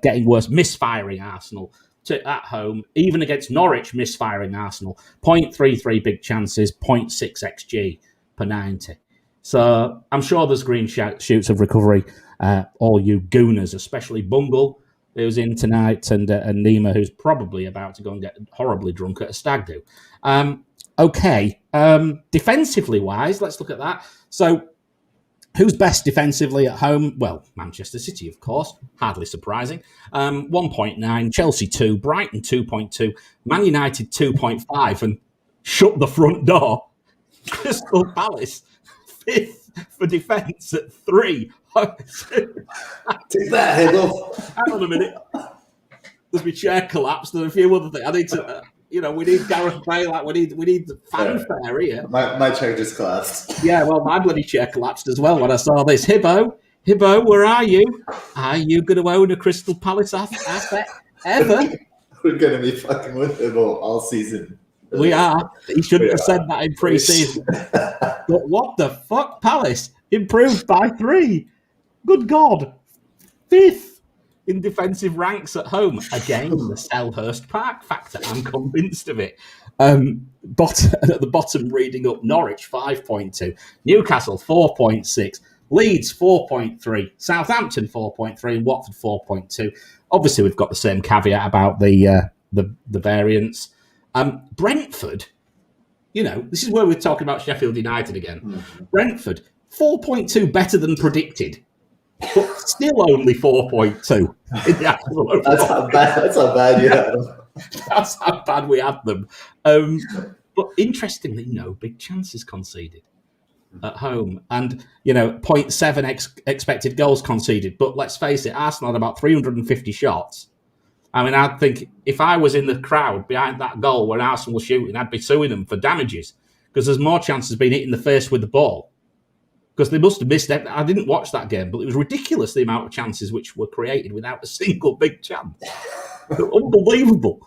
getting worse, misfiring Arsenal at home, even against Norwich, misfiring Arsenal. 0.33 big chances, 0.6 XG per 90. So I'm sure there's green shoots of recovery. All you gooners, especially Bungle, who's in tonight, and Nima, who's probably about to go and get horribly drunk at a stag do. Okay, defensively wise, let's look at that. So, who's best defensively at home? Well, Manchester City, of course, hardly surprising. 1.9, Chelsea 2, Brighton 2.2, Man United 2.5, and shut the front door. Crystal Palace 5th for defence at 3. Take that, Hibbo. Hang on a minute. There's my chair collapsed and a few other things. I need to, we need Gareth Bale. We need the fanfare here. My chair just collapsed. Yeah, well, my bloody chair collapsed as well when I saw this. Hibbo, where are you? Are you going to own a Crystal Palace asset ever? We're going to be fucking with Hibbo all season. We are. He shouldn't have said that in pre-season. But what the fuck, Palace? Improved by 3. Good God. 5th in defensive ranks at home. Again, the Selhurst Park factor. I'm convinced of it. At the bottom, reading up, Norwich 5.2, Newcastle 4.6, Leeds 4.3, Southampton 4.3, and Watford 4.2. Obviously, we've got the same caveat about the variance. Brentford, this is where we're talking about Sheffield United again. Mm-hmm. Brentford, 4.2 better than predicted, but still only 4.2 in the actual. That's how bad you had them. That's how bad we had them. But interestingly, no big chances conceded at home, and 0.7 expected goals conceded. But let's face it, Arsenal had about 350 shots. I mean, I think if I was in the crowd behind that goal when Arsenal was shooting, I'd be suing them for damages because there's more chances of being hit in the face with the ball. Because they must have missed it. I didn't watch that game, but it was ridiculous the amount of chances which were created without a single big chance. Unbelievable.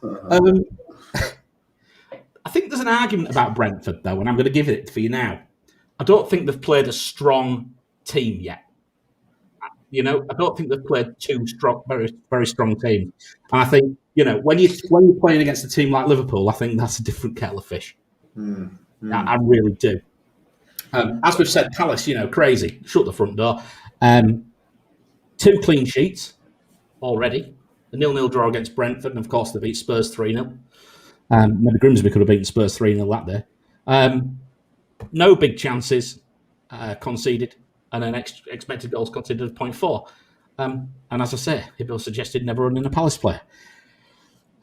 I think there's an argument about Brentford, though, and I'm going to give it for you now. I don't think they've played a strong team yet. I don't think they've played 2 strong, very, very strong teams. And I think, when you're playing against a team like Liverpool, I think that's a different kettle of fish. I really do. As we've said, Palace, crazy. Shut the front door. 2 clean sheets already. A 0-0 draw against Brentford, and of course they beat Spurs 3-0. Maybe Grimsby could have beaten Spurs 3-0 that day. No big chances conceded, and an expected goals conceded of 0.4. And as I say, Hibbo suggested never running a Palace player.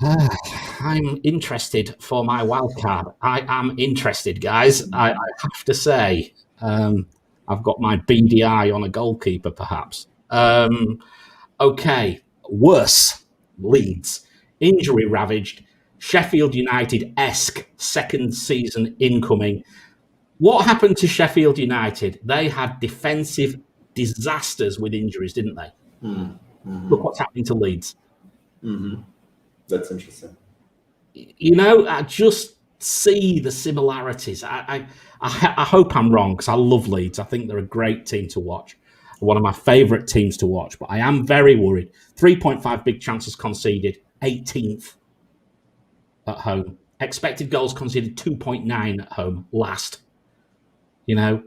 I'm interested for my wildcard. I am interested, guys. I have to say, I've got my beady eye on a goalkeeper, perhaps. Okay, worse. Leeds. Injury ravaged. Sheffield United-esque second season incoming. What happened to Sheffield United? They had defensive disasters with injuries, didn't they? Look what's happening to Leeds. That's interesting. You know, I just see the similarities. I hope I'm wrong because I love Leeds. I think they're a great team to watch. One of my favourite teams to watch. But I am very worried. 3.5 big chances conceded, 18th at home. Expected goals conceded 2.9 at home, last. You know,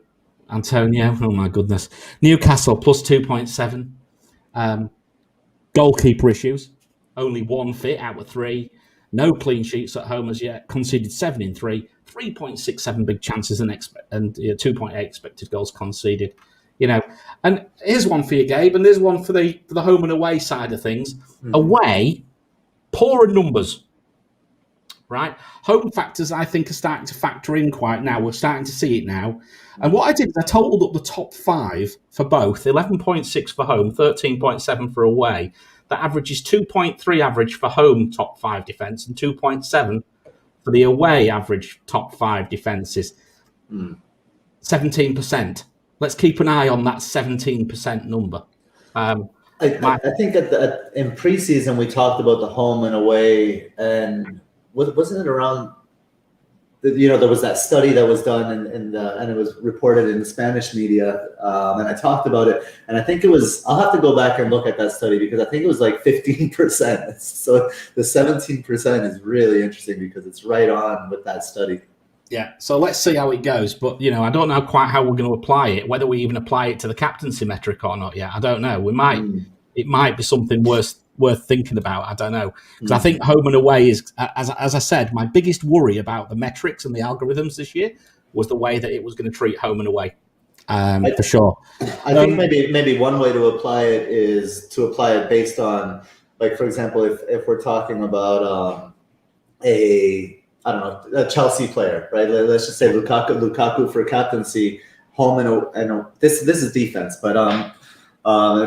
Antonio, oh my goodness. Newcastle plus 2.7. Goalkeeper issues, only 1 fit out of 3. No clean sheets at home as yet. Conceded 7 in 3. 3.67 big chances and 2.8 expected goals conceded. You know, and here's one for you, Gabe, and there's one for the home and away side of things. Away, poorer numbers. Right? Home factors, I think, are starting to factor in quite now. We're starting to see it now. And what I did is I totaled up the top 5 for both. 11.6 for home, 13.7 for away. That averages 2.3 average for home top 5 defence and 2.7 for the away average top 5 defences. 17%. Let's keep an eye on that 17% number. I think in preseason we talked about the home and away, and wasn't it around? There was that study that was done, and it was reported in the Spanish media, and I talked about it. And I think it was. I'll have to go back and look at that study because I think it was like 15%. So the 17% is really interesting because it's right on with that study. Yeah, so let's see how it goes. But, I don't know quite how we're going to apply it, whether we even apply it to the captaincy metric or not yet. I don't know. We might. It might be something worth thinking about. I don't know. Because I think home and away is, as I said, my biggest worry about the metrics and the algorithms this year was the way that it was going to treat home and away, for sure. I think maybe one way to apply it is to apply it based on, like, for example, if we're talking about a Chelsea player, right? Let's just say Lukaku for captaincy, home and this is defense, but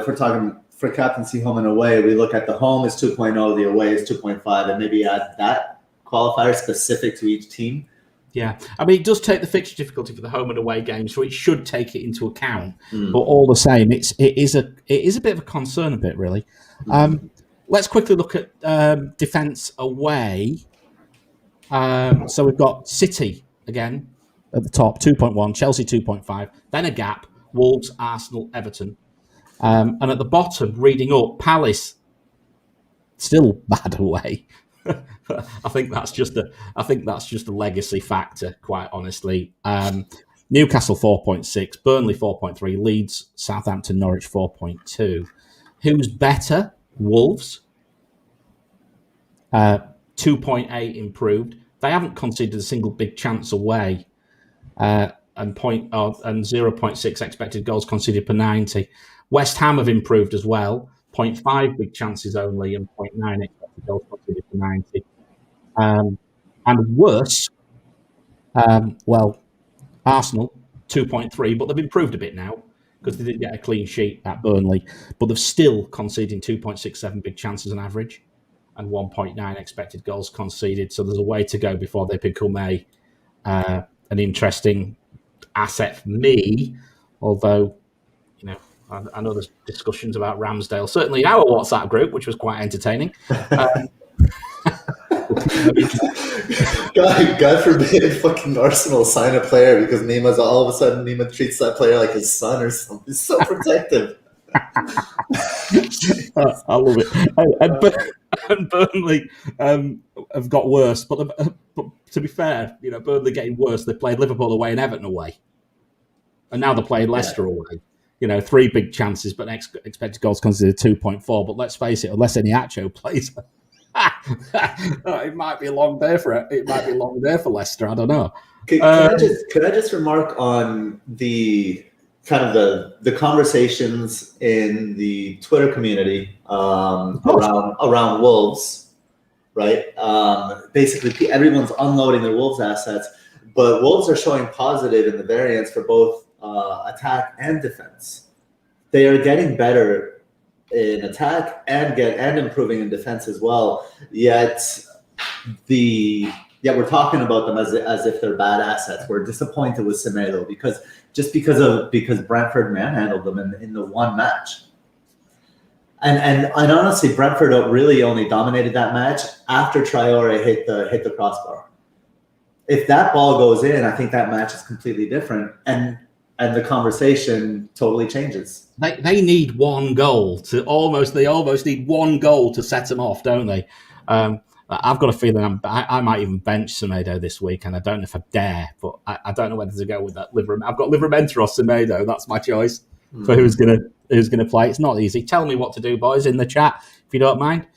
if we're talking for captaincy home and away, we look at the home is 2.0, the away is 2.5, and maybe add that qualifier specific to each team. Yeah, I mean, it does take the fixture difficulty for the home and away games, so it should take it into account. But all the same, it is a bit of a concern, a bit really. Let's quickly look at defence away. So we've got City again at the top, 2.1, Chelsea 2.5, then a gap, Wolves, Arsenal, Everton. And at the bottom, reading up, Palace still bad away. I think that's just a legacy factor, quite honestly. Newcastle 4.6, Burnley 4.3, Leeds, Southampton, Norwich 4.2. Who's better? Wolves. 2.8 improved. They haven't conceded a single big chance away, and 0.6 expected goals conceded per 90. West Ham have improved as well, 0.5 big chances only and 0.9 expected goals conceded per 90. And worse, Arsenal 2.3, but they've improved a bit now because they didn't get a clean sheet at Burnley, but they're still conceding 2.67 big chances on average and 1.9 expected goals conceded. So there's a way to go before they become an interesting asset for me. Although, I know there's discussions about Ramsdale, certainly in our WhatsApp group, which was quite entertaining. God forbid fucking Arsenal sign a player because all of a sudden Nima treats that player like his son or something. He's so protective. I love it. And Burnley have got worse, but to be fair, Burnley getting worse. They played Liverpool away and Everton away, and now they're playing Leicester away. 3 big chances, but expected goals considered 2.4. But let's face it, unless Outtro plays, it might be a long day for Leicester. I don't know. Could I just remark on the kind of the conversations in the Twitter community around Wolves, right? Basically, everyone's unloading their Wolves assets, but Wolves are showing positive in the variance for both attack and defense. They are getting better in attack and improving in defense as well. Yet we're talking about them as if they're bad assets. We're disappointed with Semedo because Brentford manhandled them in the one match. And honestly, Brentford really only dominated that match after Traore hit the crossbar. If that ball goes in, I think that match is completely different, and the conversation totally changes. They need one goal to almost need one goal to set them off, don't they? I've got a feeling I might even bench Semedo this week, and I don't know if I dare, but I don't know whether to go with that. I've got Livramento or Semedo. That's my choice for who's gonna play. It's not easy. Tell me what to do, boys, in the chat if you don't mind.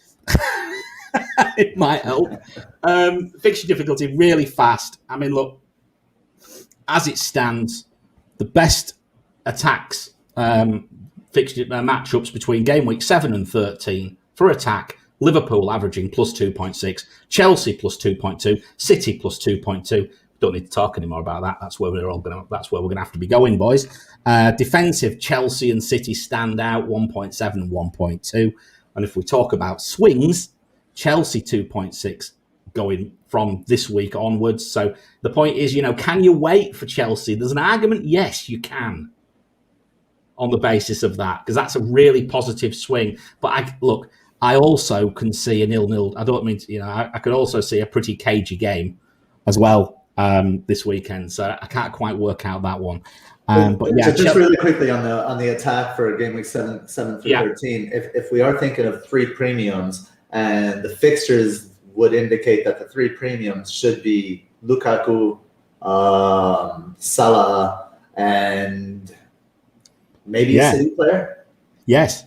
It might help. Fixture difficulty really fast. I mean, look, as it stands, the best attacks fixture matchups between game week 7 and 13 for attack: Liverpool averaging plus 2.6, Chelsea plus 2.2, City plus 2.2. Don't need to talk anymore about that. That's where we're gonna have to be going, boys. Defensive, Chelsea and City stand out 1.7 and 1.2. And if we talk about swings, Chelsea 2.6 going from this week onwards. So the point is, can you wait for Chelsea? There's an argument. Yes, you can, on the basis of that, because that's a really positive swing. But I also can see a 0-0. I don't mean to, I could also see a pretty cagey game as well this weekend. So I can't quite work out that one. But yeah, just really quickly on the attack for game week 7 through 13. If we are thinking of 3 premiums, and the fixtures would indicate that the 3 premiums should be Lukaku, Salah, and maybe a City player. Yes,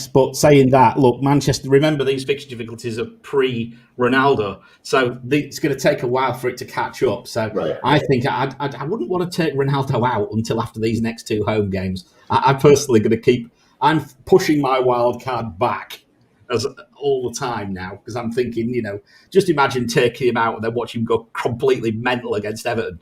but saying that, look, Manchester, remember these fixture difficulties are pre-Ronaldo, so it's going to take a while for it to catch up. So right. I think I wouldn't want to take Ronaldo out until after these next 2 home games. I'm personally going to I'm pushing my wild card back all the time now, because I'm thinking, just imagine taking him out and then watch him go completely mental against Everton.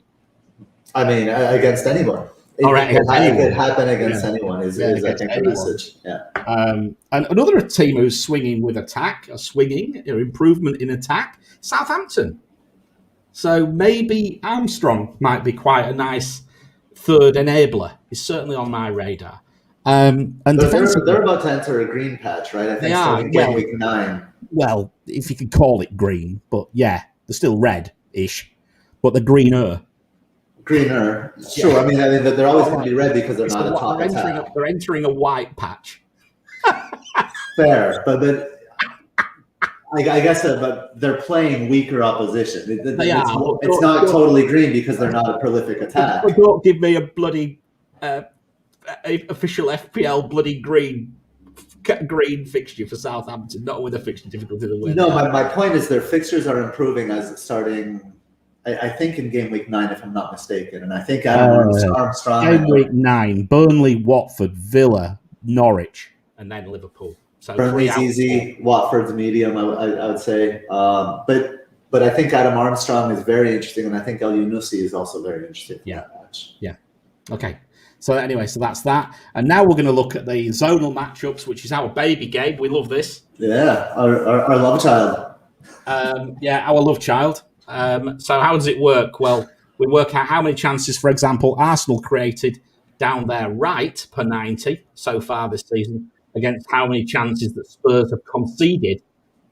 I mean, against anyone. It could happen against anyone is I think the message. Yeah. And another team who's swinging with attack, improvement in attack, Southampton. So maybe Armstrong might be quite a nice third enabler. He's certainly on my radar. And they're about to enter a green patch, right? I think starting game week 9. Well, if you could call it green, but yeah, they're still red-ish, but they're greener. Sure. Yeah. I mean, they're always going to be red because they're not a top attack. They're entering a white patch. Fair, but I guess but they're playing weaker opposition. It's not totally green because they're not a prolific attack. But don't give me a bloody official FPL bloody green fixture for Southampton, not with a fixture difficulty to win. No, my point is their fixtures are improving as starting. I think in game week 9, if I'm not mistaken, and I think Armstrong. Game week 9: Burnley, Watford, Villa, Norwich, and then Liverpool. So Burnley's easy, Watford's medium, I would say. But I think Adam Armstrong is very interesting, and I think El Yunusi is also very interesting. Yeah. Okay. So anyway, that's that. And now we're going to look at the zonal matchups, which is our baby game. We love this. Yeah, our love child. Our love child. So how does it work? Well, we work out how many chances, for example, Arsenal created down their right per 90 so far this season against how many chances that Spurs have conceded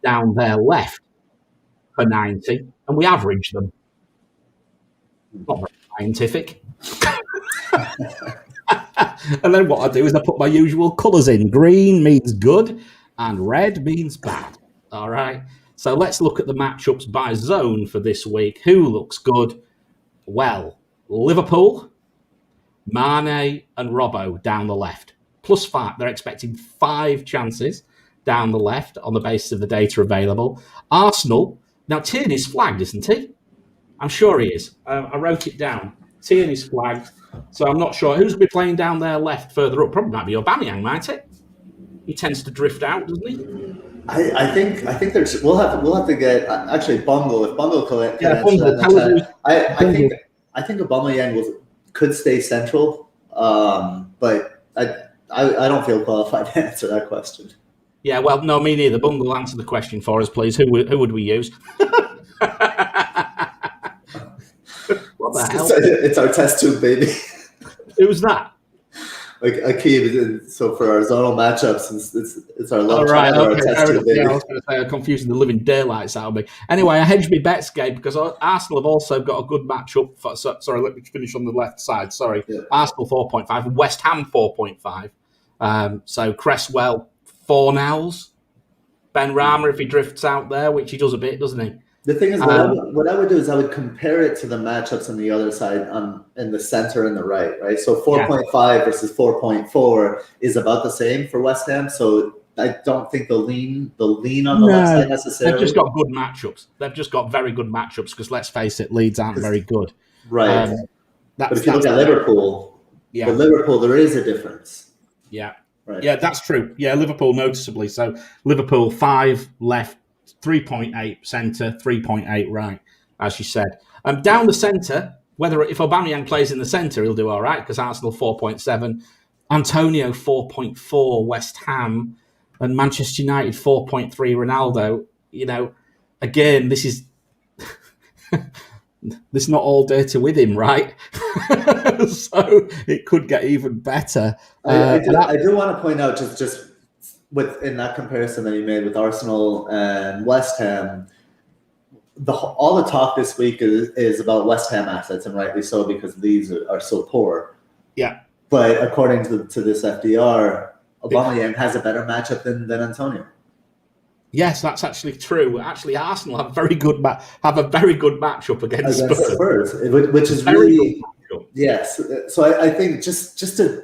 down their left per 90, and we average them. Not very scientific. And then what I do is I put my usual colours in. Green means good and red means bad. All right. So let's look at the matchups by zone for this week. Who looks good? Well, Liverpool, Mane and Robbo down the left. +5. They're expecting 5 chances down the left on the basis of the data available. Arsenal. Now, Tierney's flagged, isn't he? I'm sure he is. I wrote it down. Tierney's flagged. So I'm not sure. Who's going to be playing down there left further up? Probably might be Aubameyang, might it? he tends to drift out, doesn't he? I think there's we'll have to get actually Bungle, if Bungle can answer Bungle, that in the chat. I think Aubameyang could stay central, but I don't feel qualified to answer that question. Yeah, well, no, me neither. Bungle, answer the question for us, please. Who would we use? What the hell? It's our test tube, baby. Who's that? Like Akeem, so for our zonal matchups, it's our love right, child, okay, our test tube, baby. Yeah, I was going to say I'm confusing the living daylights out of me. Anyway, I hedged my bets, Gabe, because Arsenal have also got a good matchup. Sorry, let me finish on the left side. Sorry, yeah. Arsenal 4.5, West Ham 4.5. So Cresswell 4 nowls. Ben Rama, if he drifts out there, which he does a bit, doesn't he? The thing is, what I would do is I would compare it to the matchups on the other side, in the center and the right? So 4.5 versus 4.4 is about the same for West Ham. So I don't think they'll lean on the left side necessarily. They've just got good matchups. They've just got very good matchups because, let's face it, Leeds aren't very good. Right. But if you look at Liverpool, with Liverpool, there is a difference. Yeah. Right. Yeah, that's true. Yeah, Liverpool noticeably. So Liverpool 5 left, 3.8 centre, 3.8 right, as you said. Down the centre, if Aubameyang plays in the centre, he'll do all right because Arsenal 4.7, Antonio 4.4, West Ham, and Manchester United 4.3, Ronaldo. You know, again, this is not all data with him, right? So it could get even better. I do want to point out just in that comparison that you made with Arsenal and West Ham, all the talk this week is about West Ham assets, and rightly so, because these are so poor. Yeah. But according to this FDR, Aubameyang has a better matchup than Antonio. Yes, that's actually true. Actually, Arsenal have a very good matchup against Spurs, which is really yes. So I think just to.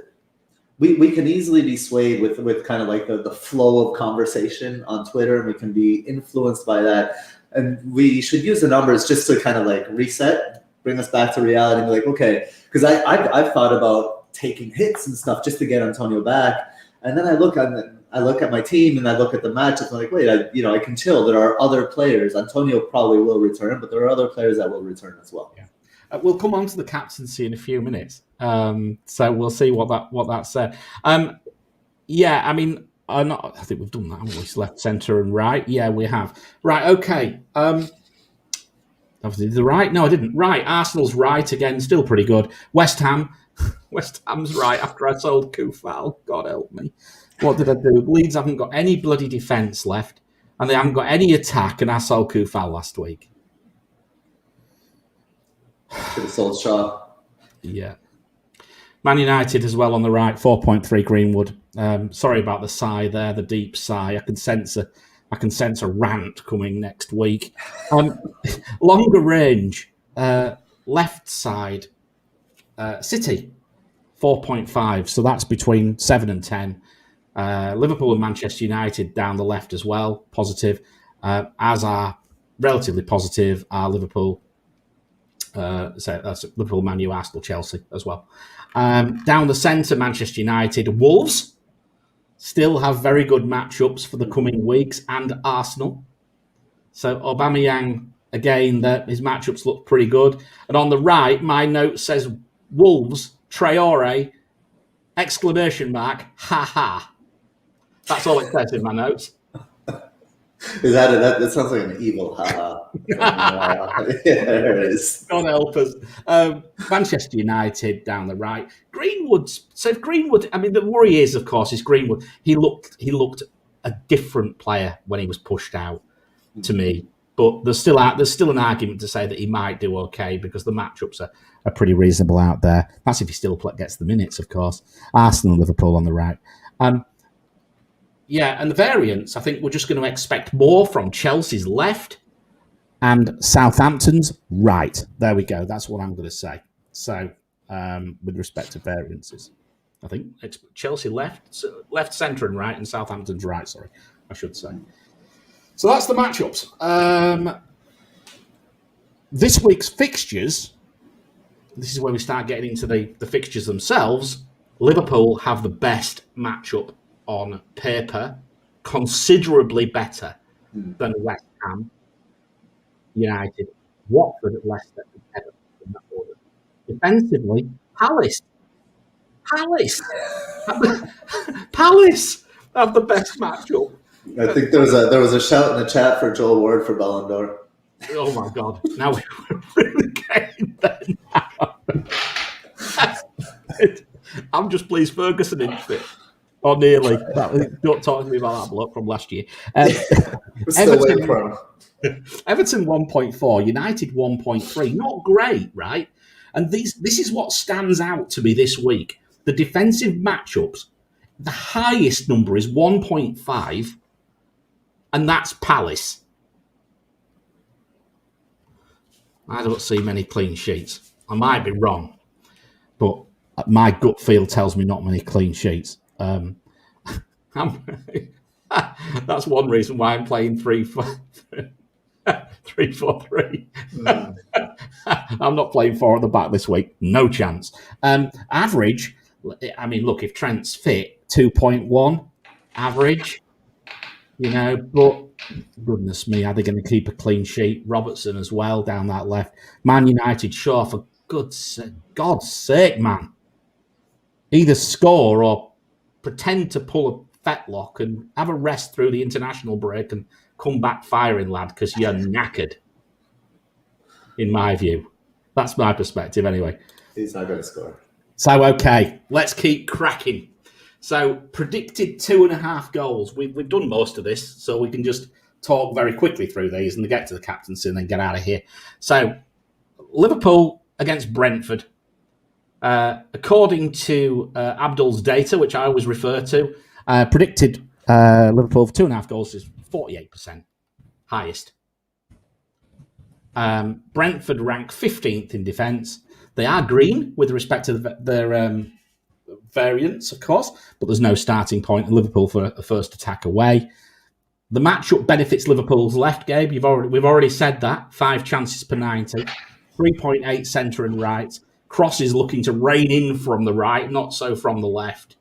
We can easily be swayed with kind of like the flow of conversation on Twitter, and we can be influenced by that. And we should use the numbers just to kind of like reset, bring us back to reality, and be like, okay, because I've thought about taking hits and stuff just to get Antonio back, and then I look at my team and I look at the match, and I'm like, wait, I can chill. There are other players. Antonio probably will return, but there are other players that will return as well. Yeah. We'll come on to the captaincy in a few minutes. So we'll see what that said. Yeah, I mean, I think we've done that, haven't we? Left, centre, and right. Yeah, we have. Right, okay. Obviously, the right. No, I didn't. Right, Arsenal's right again, still pretty good. West Ham's right after I sold Kufal. God help me. What did I do? Leeds haven't got any bloody defence left, and they haven't got any attack, and I sold Kufal last week. Should have sold Shaw. Yeah. Man United as well on the right, 4.3 Greenwood. Sorry about the sigh there, the deep sigh. I can sense a rant coming next week. Longer range, left side, City, 4.5. So that's between 7 and 10. Liverpool and Manchester United down the left as well, positive. As are relatively positive are Liverpool. So that's Liverpool, Man U, Arsenal, Chelsea as well. Down the centre, Manchester United, Wolves still have very good matchups for the coming weeks, and Arsenal. So Aubameyang, again, his matchups look pretty good. And on the right, my note says Wolves, Traore, ! Ha ha. That's all it says in my notes. Is that sounds like an evil haha. Yeah, there it is. God help us. Manchester United down the right. Greenwood. So if Greenwood, I mean, the worry is, of course, is Greenwood. He looked a different player when he was pushed out to me. But there's still an argument to say that he might do okay because the matchups are pretty reasonable out there. That's if he still gets the minutes, of course. Arsenal and Liverpool on the right. Yeah, and the variants, I think we're just going to expect more from Chelsea's left and Southampton's right. There we go. That's what I'm going to say. So, with respect to variances, I think it's Chelsea left, centre and right, and Southampton's right, sorry, I should say. So that's the matchups. This week's fixtures, this is where we start getting into the fixtures themselves. Liverpool have the best matchup on paper considerably better than West Ham, United, Watford, Leicester, and Everton in that order. Defensively, Palace have the best matchup. I think there was a shout in the chat for Joel Ward for Ballon d'Or. Oh my God! Now we're really getting there now. I'm just pleased Ferguson didn't fit, or nearly. Don't talk to me about that bloke from last year. Everton 1.4, United 1.3. Not great, right? And this is what stands out to me this week. The defensive matchups, the highest number is 1.5, and that's Palace. I don't see many clean sheets. I might be wrong, but my gut feel tells me not many clean sheets. That's one reason why I'm playing 3-4-3. I'm not playing 4 at the back this week. No chance. Average, I mean, look, if Trent's fit, 2.1 average, but goodness me, are they going to keep a clean sheet? Robertson as well down that left. Man United, sure, for God's sake, man. Either score or pretend to pull a fetlock and have a rest through the international break and come back firing, lad, because you're knackered, in my view. That's my perspective anyway. He's not going to score. So, okay, let's keep cracking. So, predicted 2.5 goals. We've done most of this, so we can just talk very quickly through these and get to the captaincy and then get out of here. So, Liverpool against Brentford. According to Abdul's data, which I always refer to, predicted Liverpool for 2.5 goals is 48%, highest. Brentford rank 15th in defence. They are green with respect to their variants, of course, but there's no starting point in Liverpool for a first attack away. The matchup benefits Liverpool's left, Gabe. We've already said that. 5 chances per 90, 3.8 centre and right. Crosses looking to rein in from the right, not so from the left.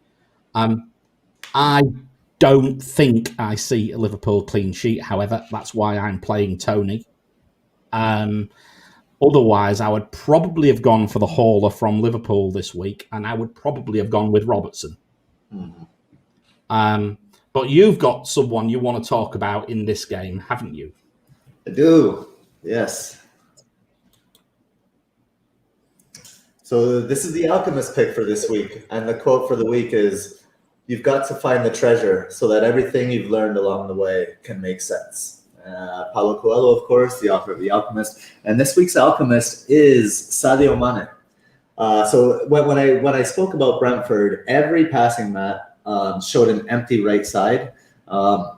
I don't think I see a Liverpool clean sheet. However, that's why I'm playing Tony. Otherwise, I would probably have gone for the hauler from Liverpool this week, and I would probably have gone with Robertson. But you've got someone you want to talk about in this game, haven't you? I do, yes. So this is the Alchemist pick for this week, and the quote for the week is, "You've got to find the treasure so that everything you've learned along the way can make sense." Paulo Coelho, of course, the author of The Alchemist. And this week's Alchemist is Sadio Mane. So when I spoke about Brentford, every passing mat showed an empty right side. And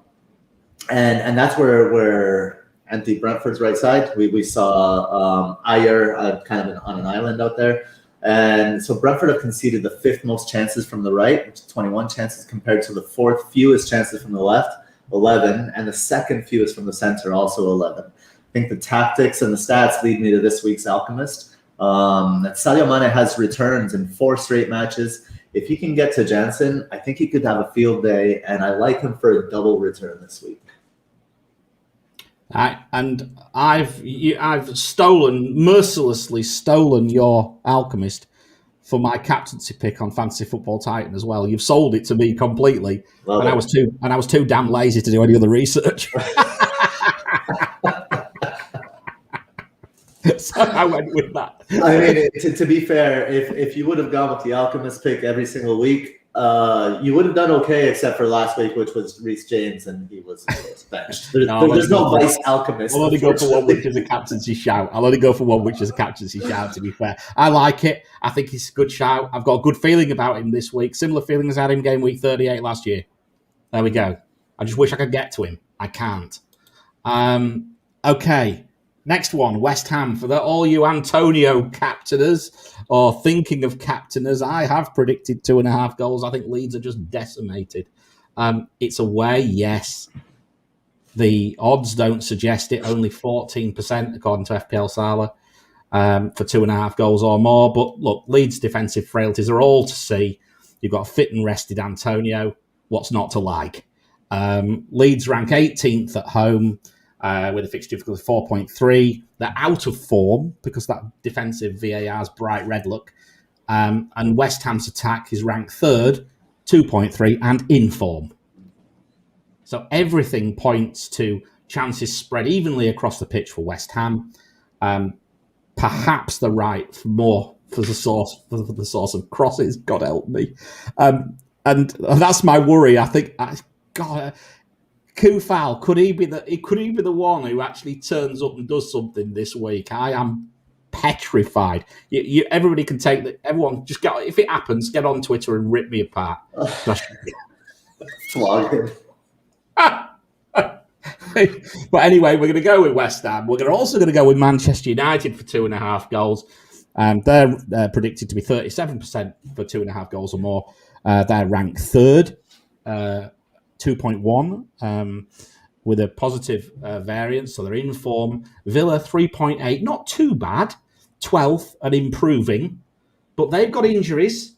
that's where empty Brentford's right side. We saw Ayer kind of on an island out there. And so Brentford have conceded the 5th most chances from the right, which is 21 chances, compared to the 4th fewest chances from the left, 11, and the 2nd fewest from the center, also 11. I think the tactics and the stats lead me to this week's Alchemist. That Sadio Mane has returns in 4 straight matches. If he can get to Jansen, I think he could have a field day, and I like him for a double return this week. I've mercilessly stolen your Alchemist for my captaincy pick on Fantasy Football Titan as well. You've sold it to me completely, and I was too damn lazy to do any other research. So I went with that. I mean, to be fair, if you would have gone with the Alchemist pick every single week, you would have done okay, except for last week, which was Reece James, and he was benched. There's no vice Alchemist. I'll only go for one which is a captaincy shout. To be fair, I like it. I think it's a good shout. I've got a good feeling about him this week. Similar feeling as I had him game week 38 last year. There we go. I just wish I could get to him. I can't. Okay. Next one, West Ham. For all you Antonio captainers or thinking of captainers, I have predicted 2.5 goals. I think Leeds are just decimated. It's away, yes. The odds don't suggest it. Only 14%, according to FPL Salah, for 2.5 goals or more. But look, Leeds' defensive frailties are all to see. You've got a fit and rested Antonio. what's not to like? Leeds rank 18th at home with a fixture difficulty of 4.3. They're out of form because that defensive VAR's bright red look. And West Ham's attack is ranked 3rd, 2.3, and in form. So everything points to chances spread evenly across the pitch for West Ham. Perhaps the right for more for the source of crosses. God help me. And that's my worry. I think, God, Kufal, could he be the one who actually turns up and does something this week? I am petrified. Everybody can take that. Everyone just get, if it happens, get on Twitter and rip me apart. Flog him. But anyway, we're going to go with West Ham. We're also going to go with Manchester United for 2.5 goals. They're predicted to be 37% for 2.5 goals or more. They're ranked 3rd, 2.1, with a positive variance, so they're in form. Villa 3.8, not too bad, 12th and improving, but they've got injuries.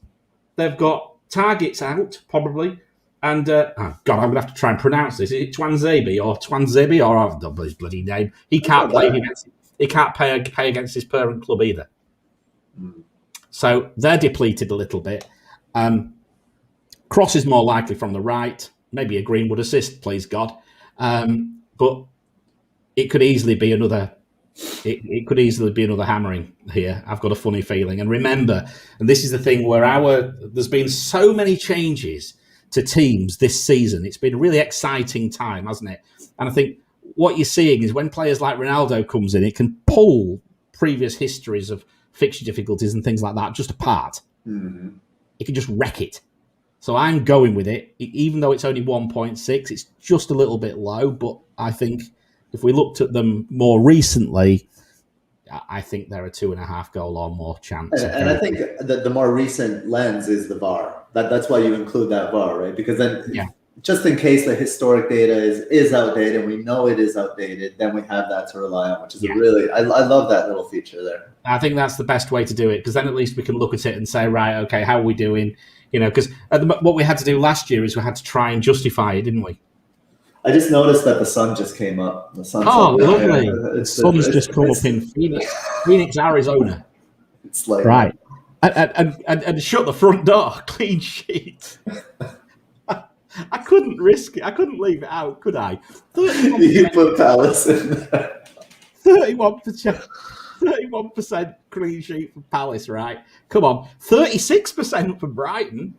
They've got targets out, probably. And, God, I'm going to have to try and pronounce this. Is it Twanzebe or I've done his bloody name. He can't play against, he can't pay against his parent club either. So they're depleted a little bit. Cross is more likely from the right. Maybe a Greenwood assist, please God. But it could easily be another. It could easily be another hammering here. I've got a funny feeling. And remember, and this is the thing where there's been so many changes to teams this season. It's been a really exciting time, hasn't it? And I think what you're seeing is when players like Ronaldo comes in, it can pull previous histories of fixture difficulties and things like that just apart. Mm-hmm. It can just wreck it. So I'm going with it, even though it's only 1.6. It's just a little bit low, but I think if we looked at them more recently, I think they're a 2.5 goal or more chance. And I think that the more recent lens is the VAR. That's why you include that VAR, right? Because then, just in case the historic data is outdated, and we know it is outdated, then we have that to rely on, which is really, I love that little feature there. I think that's the best way to do it, because then at least we can look at it and say, right, okay, how are we doing? You know, because what we had to do last year is we had to try and justify it, didn't we? I just noticed that the sun just came up. The sun's lovely. The sun's just come up in Phoenix, Arizona. It's like right. And shut the front door. Clean sheet. I couldn't risk it. I couldn't leave it out, could I? You put Palace in there. 31% clean sheet for Palace, right? Come on. 36% for Brighton.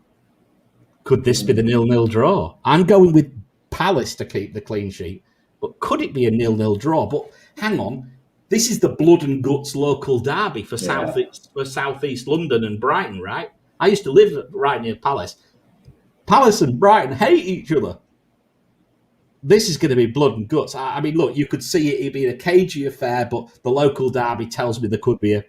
Could this be the 0-0 draw? I'm going with Palace to keep the clean sheet. But could it be a 0-0 draw? But hang on. This is the blood and guts local derby for Southeast London and Brighton, right? I used to live right near Palace. Palace and Brighton hate each other. This is going to be blood and guts. I mean, look, you could see it being a cagey affair, but the local derby tells me there could be a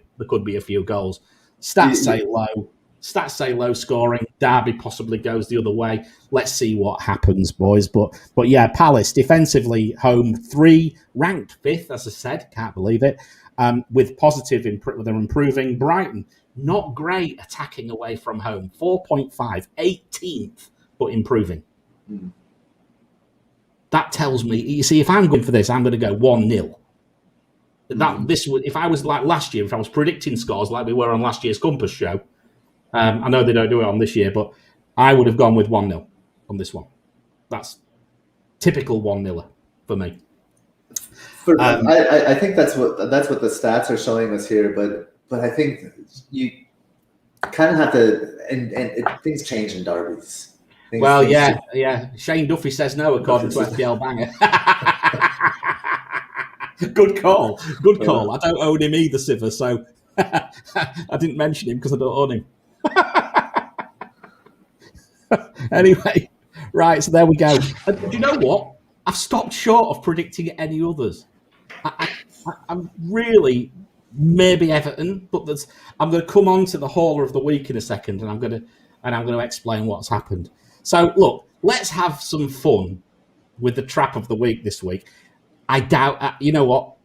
few goals. Stats say low. Stats say low scoring. Derby possibly goes the other way. Let's see what happens, boys. But yeah, Palace defensively home 3, ranked 5th, as I said. Can't believe it. With positive, they're improving. Brighton, not great attacking away from home. 4.5, 18th, but improving. Mm. That tells me, you see, if I'm going for this, I'm going to go 1-0. If I was like last year, if I was predicting scores like we were on last year's Compass show, I know they don't do it on this year, but I would have gone with 1-0 on this one. That's typical 1-0 for me. I think that's what the stats are showing us here, but I think you kind of have to, and things change in derbies. Shane Duffy says no, according to FPL Banger. Good call. I don't own him either, Siver, so I didn't mention him because I don't own him. Anyway, right, so there we go. Do you know what? I've stopped short of predicting any others. I'm really maybe Everton, but I'm going to come on to the hauler of the week in a second, and I'm going to explain what's happened. So look, let's have some fun with the trap of the week this week. I doubt, you know what?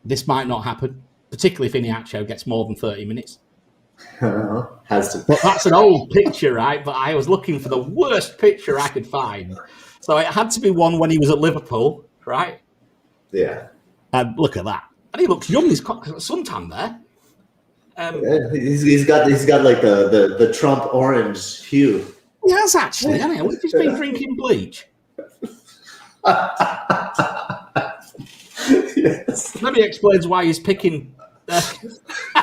This might not happen, particularly if Iheanacho gets more than 30 minutes. Has to. But that's an old picture, right? But I was looking for the worst picture I could find. So it had to be one when he was at Liverpool, right? Yeah. And look at that. And he looks young. He's got suntan there. Yeah, he's got like the Trump orange hue. He has actually, hasn't he? I wonder if he's been drinking bleach. Yes. Maybe explains why he's picking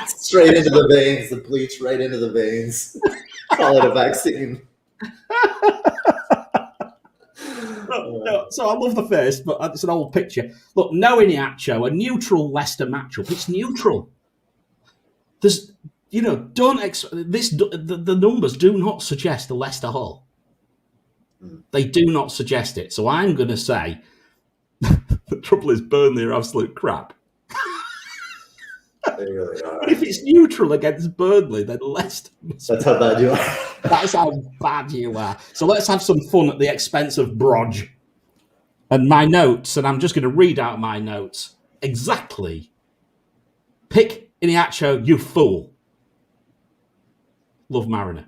straight into the veins, the bleach right into the veins. Call it a vaccine. No, so I love the face, but it's an old picture. Look, no Outtro, a neutral Leicester matchup. It's neutral. There's, don't the numbers do not suggest the Leicester Haul. They do not suggest it. So I'm going to say the trouble is Burnley are absolute crap. They really are. But if it's neutral against Burnley, then Leicester. That's how bad you are. That's how bad you are. So let's have some fun at the expense of Brodge. And my notes, and I'm just going to read out my notes. Exactly. Pick Outtro, you fool. Love Mariner.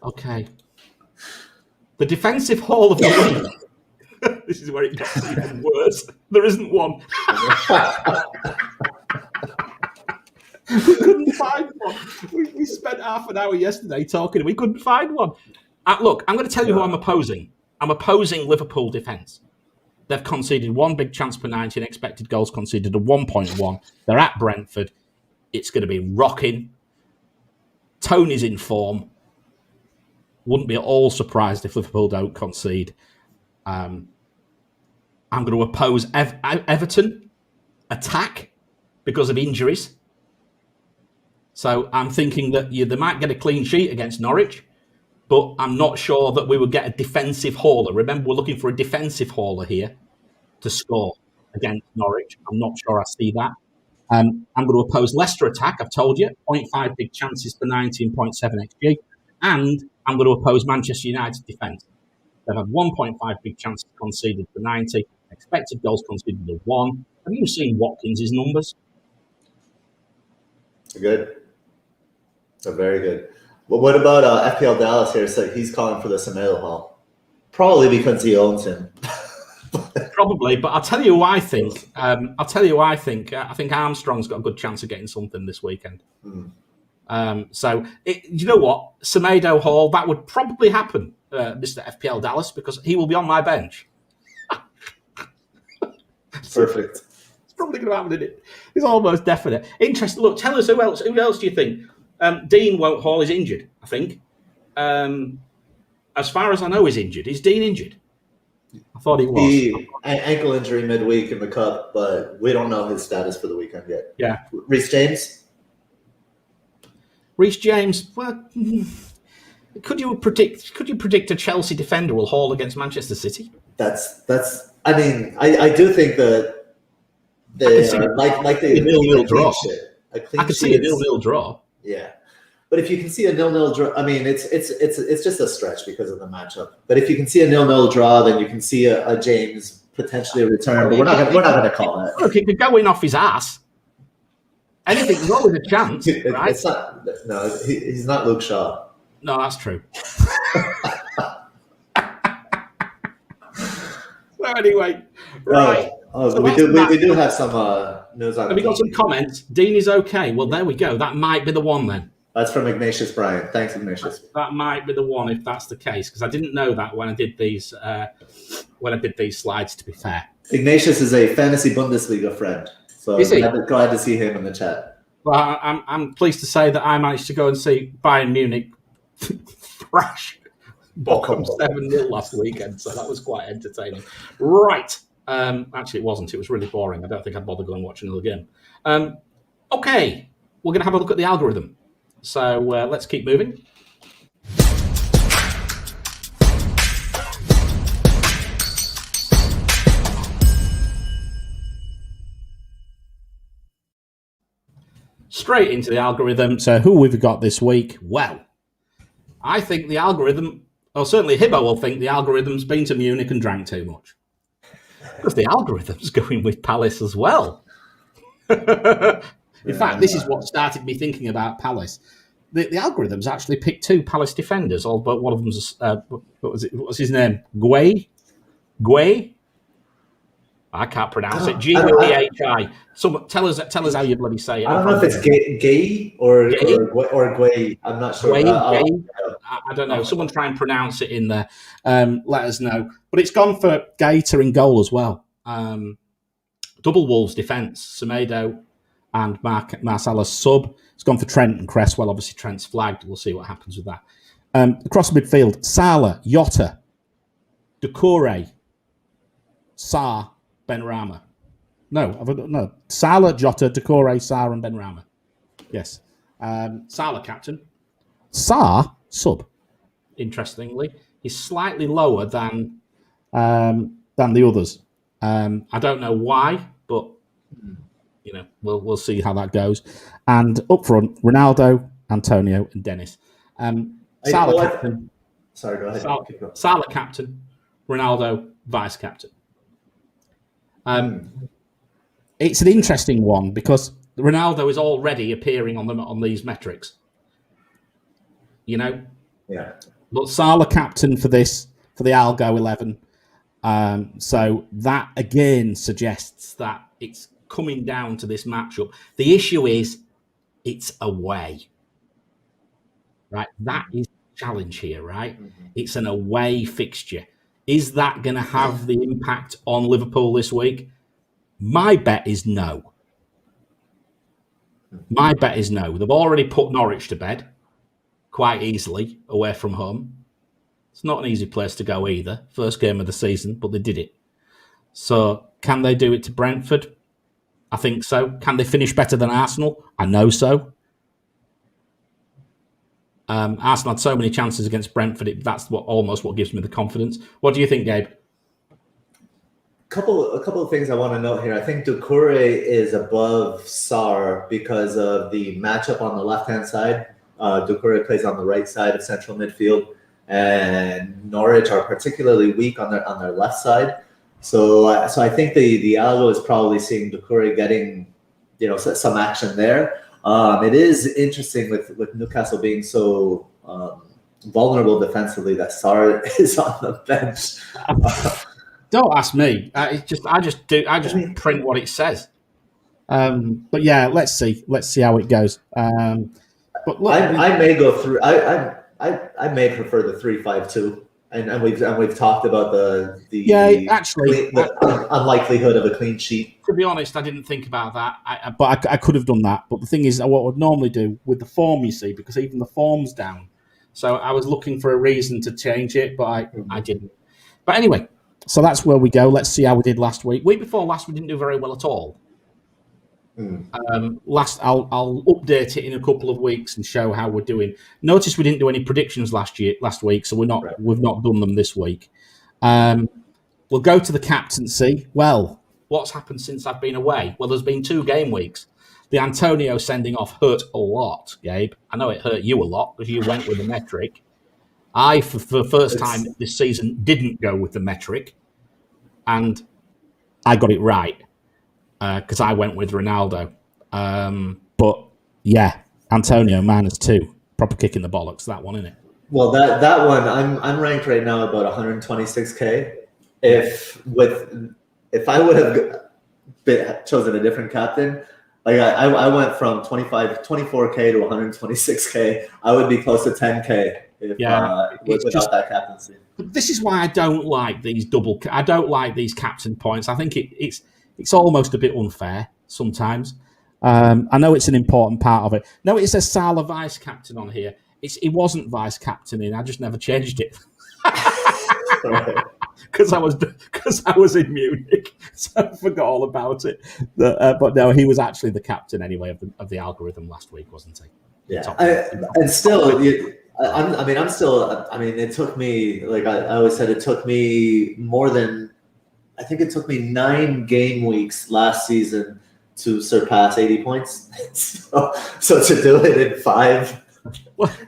Okay. The defensive haul of the week. This is where it gets even worse. There isn't one. We couldn't find one. We spent half an hour yesterday talking and we couldn't find one. Look, I'm going to tell you who I'm opposing. I'm opposing Liverpool defence. They've conceded one big chance per 90 and expected goals conceded of 1.1. They're at Brentford. It's going to be rocking. Tony's in form. Wouldn't be at all surprised if Liverpool don't concede. I'm going to oppose Everton attack because of injuries. So I'm thinking that they might get a clean sheet against Norwich, but I'm not sure that we would get a defensive hauler. Remember, we're looking for a defensive hauler here to score against Norwich. I'm not sure I see that. I'm going to oppose Leicester attack, I've told you, 0.5 big chances per 19.7 XG. And I'm going to oppose Manchester United defence. They've had 1.5 big chances conceded per 90, expected goals conceded of 1. Have you seen Watkins' numbers? Good. So very good. Well, what about FPL Dallas here? So he's calling for the Zonal Haul. Probably because he owns him. Probably, but I'll tell you who I think. I think Armstrong's got a good chance of getting something this weekend. So, you know what? Semedo Hall, that would probably happen, Mr. FPL Dallas, because he will be on my bench. Perfect. It's probably going to happen, isn't it? It's almost definite. Interesting. Look, tell us who else. Who else do you think? Dean won't Hall is injured, I think. As far as I know, he's injured. Is Dean injured? I thought he was. Ankle injury midweek in the cup, but we don't know his status for the weekend yet. Yeah. Reece James? Reece James, well, could you predict a Chelsea defender will haul against Manchester City? I mean, I do think that they are like they nil-nil draw. I could see a 0-0 draw. Yeah. But if you can see a 0-0 draw, I mean, it's just a stretch because of the matchup. But if you can see a 0-0 draw, then you can see a James potentially return. But we're not going to call that. Look, he could go in off his ass. Anything's always a chance, right? It's not. No, he's not Luke Shaw. No, that's true. So anyway, right. So we do have some news on. Have we got some comments? Dean is okay. Well, there we go. That might be the one then. That's from Ignatius Bryan. Thanks, Ignatius. That might be the one if that's the case, because I didn't know that when I did these slides. To be fair, Ignatius is a fantasy Bundesliga friend, so I'm glad to see him in the chat. Well, I'm pleased to say that I managed to go and see Bayern Munich thrash Bochum 7-0 last weekend, so that was quite entertaining. Right. Actually, it wasn't. It was really boring. I don't think I'd bother going and watch another game. Okay, we're going to have a look at the algorithm. So let's keep moving. Straight into the algorithm. So who we've got this week? Well, I think the algorithm, or certainly Hibbo will think the algorithm's been to Munich and drank too much. Because the algorithm's going with Palace as well. In fact, this is what started me thinking about Palace. The algorithms actually picked 2 Palace defenders, but one of them's what's his name? Guay? I can't pronounce it. G-U-E-H-I. Tell us how you bloody say it. I don't know if it's gay or Guay. I'm not sure. I don't know. Someone try and pronounce it in there. Let us know. But it's gone for Gaeta in goal as well. Double Wolves defence. Semedo and Marcelo sub. It's gone for Trent and Cresswell. Obviously, Trent's flagged. We'll see what happens with that. Across the midfield, Salah, Jota, Doucouré, Sarr, Benrahma. No. Salah, Jota, Doucouré, Sarr, and Benrahma. Yes. Salah, captain. Sarr, sub. Interestingly, he's slightly lower than the others. I don't know why, but we'll see how that goes. And up front, Ronaldo, Antonio, and Dennis. Salah captain. Sorry, go ahead. Salah captain. Ronaldo vice captain. It's an interesting one because Ronaldo is already appearing on these metrics. Yeah. But Salah captain for the Algo 11. So that again suggests that it's coming down to this matchup. The issue is it's away. Right? That is the challenge here, right? Mm-hmm. It's an away fixture. Is that going to have the impact on Liverpool this week? My bet is no. They've already put Norwich to bed quite easily away from home. It's not an easy place to go either. First game of the season, but they did it. So can they do it to Brentford? I think so. Can they finish better than Arsenal? I know so. Arsenal had so many chances against Brentford. That's almost what gives me the confidence. What do you think, Gabe? A couple of things I want to note here. I think Doucouré is above Sarr because of the matchup on the left-hand side. Doucouré plays on the right side of central midfield, and Norwich are particularly weak on their left side. So I think the Algo is probably seeing Doucouré getting some action there. It is interesting with Newcastle being so vulnerable defensively that Sarr is on the bench. Don't ask me. I just print what it says. But yeah, let's see how it goes. But look, I may go through. I may prefer the 3-5-2, and we've talked about the unlikelihood of a clean sheet. To be honest, I didn't think about that, but I could have done that. But the thing is, what I would normally do with the form, you see, because even the form's down. So I was looking for a reason to change it, but I didn't. But anyway, so that's where we go. Let's see how we did last week. Week before last, we didn't do very well at all. I'll update it in a couple of weeks and show how we're doing. Notice we didn't do any predictions last week, so we've not done them this week. We'll go to the captaincy. Well, what's happened since I've been away? Well, there's been 2 game weeks. The Antonio sending off hurt a lot, Gabe. I know it hurt you a lot because you went with the metric. I, for the first time this season, didn't go with the metric, and I got it right. Because I went with Ronaldo. But yeah, Antonio -2. Proper kick in the bollocks, that one, isn't it? Well, that one, I'm ranked right now about 126k. If I would have chosen a different captain, like I went from 24k to 126k. I would be close to 10k without that captaincy. This is why I don't like these I don't like these captain points. I think it's almost a bit unfair sometimes. I know it's an important part of it. No, it says Salah vice captain on here. It wasn't vice captaining. I just never changed it because I was in Munich, so I forgot all about it. But no, he was actually the captain anyway of the algorithm last week, wasn't he? Yeah, and still. It took me, like I always said, it took me more than. I think it took me 9 game weeks last season to surpass 80 points. so to do it in 5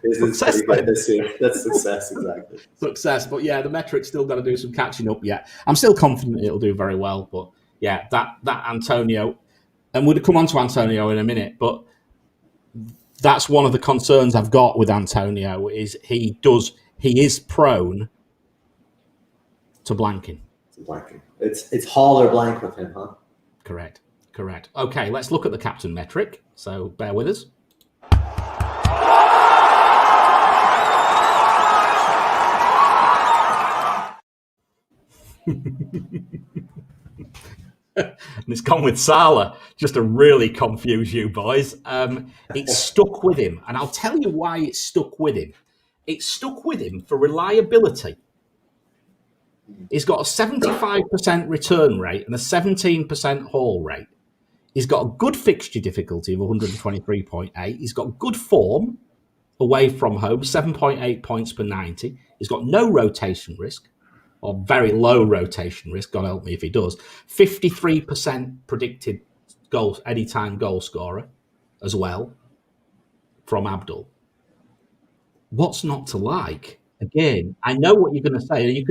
is pretty good this year. That's success, exactly. Success, but yeah, the metric's still got to do some catching up yet. I'm still confident it'll do very well, but yeah, that Antonio, and we'll come on to Antonio in a minute, but that's one of the concerns I've got with Antonio is he is prone to blanking. It's Hall or blank with him, huh? Correct. Okay, let's look at the captain metric. So bear with us. And it's gone with Salah, just to really confuse you boys. It's stuck with him, and I'll tell you why it's stuck with him. It's stuck with him for reliability. He's got a 75% return rate and a 17% haul rate. He's got a good fixture difficulty of 123.8. He's got good form away from home, 7.8 points per 90. He's got no rotation risk, or very low rotation risk. God help me if he does. 53% predicted goals, anytime goal scorer as well from Abdul. What's not to like? Again, I know what you're going to say.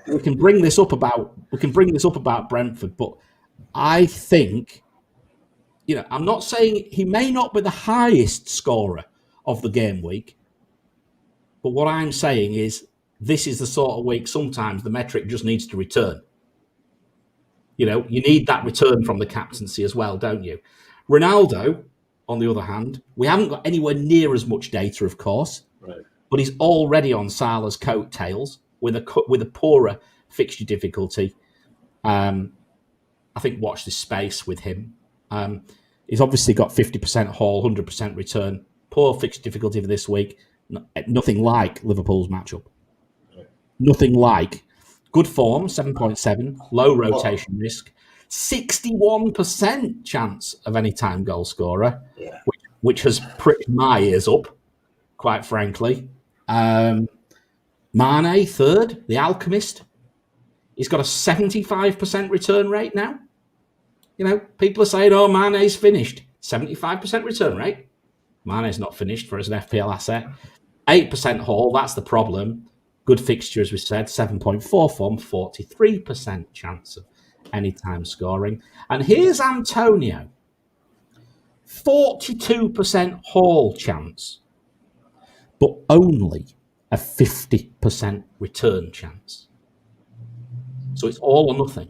We can bring this up about Brentford, but I think, I'm not saying he may not be the highest scorer of the game week, but what I'm saying is this is the sort of week sometimes the metric just needs to return. You need that return from the captaincy as well, don't you? Ronaldo, on the other hand, we haven't got anywhere near as much data, of course. Right. But he's already on Salah's coattails with a poorer fixture difficulty. I think watch this space with him. He's obviously got 50% haul, 100% return, poor fixture difficulty for this week. Nothing like Liverpool's matchup. Right. Nothing like. Good form, 7.7, low rotation risk, 61% chance of any-time goal scorer, which has pricked my ears up, quite frankly. Mane, third, the Alchemist. He's got a 75% return rate now. People are saying, Mane's finished. 75% return rate. Mane's not finished for as an FPL asset. 8% haul, that's the problem. Good fixture, as we said, 7.4 form, 43% chance of anytime scoring. And here's Antonio. 42% haul chance, but only a 50% return chance. So it's all or nothing.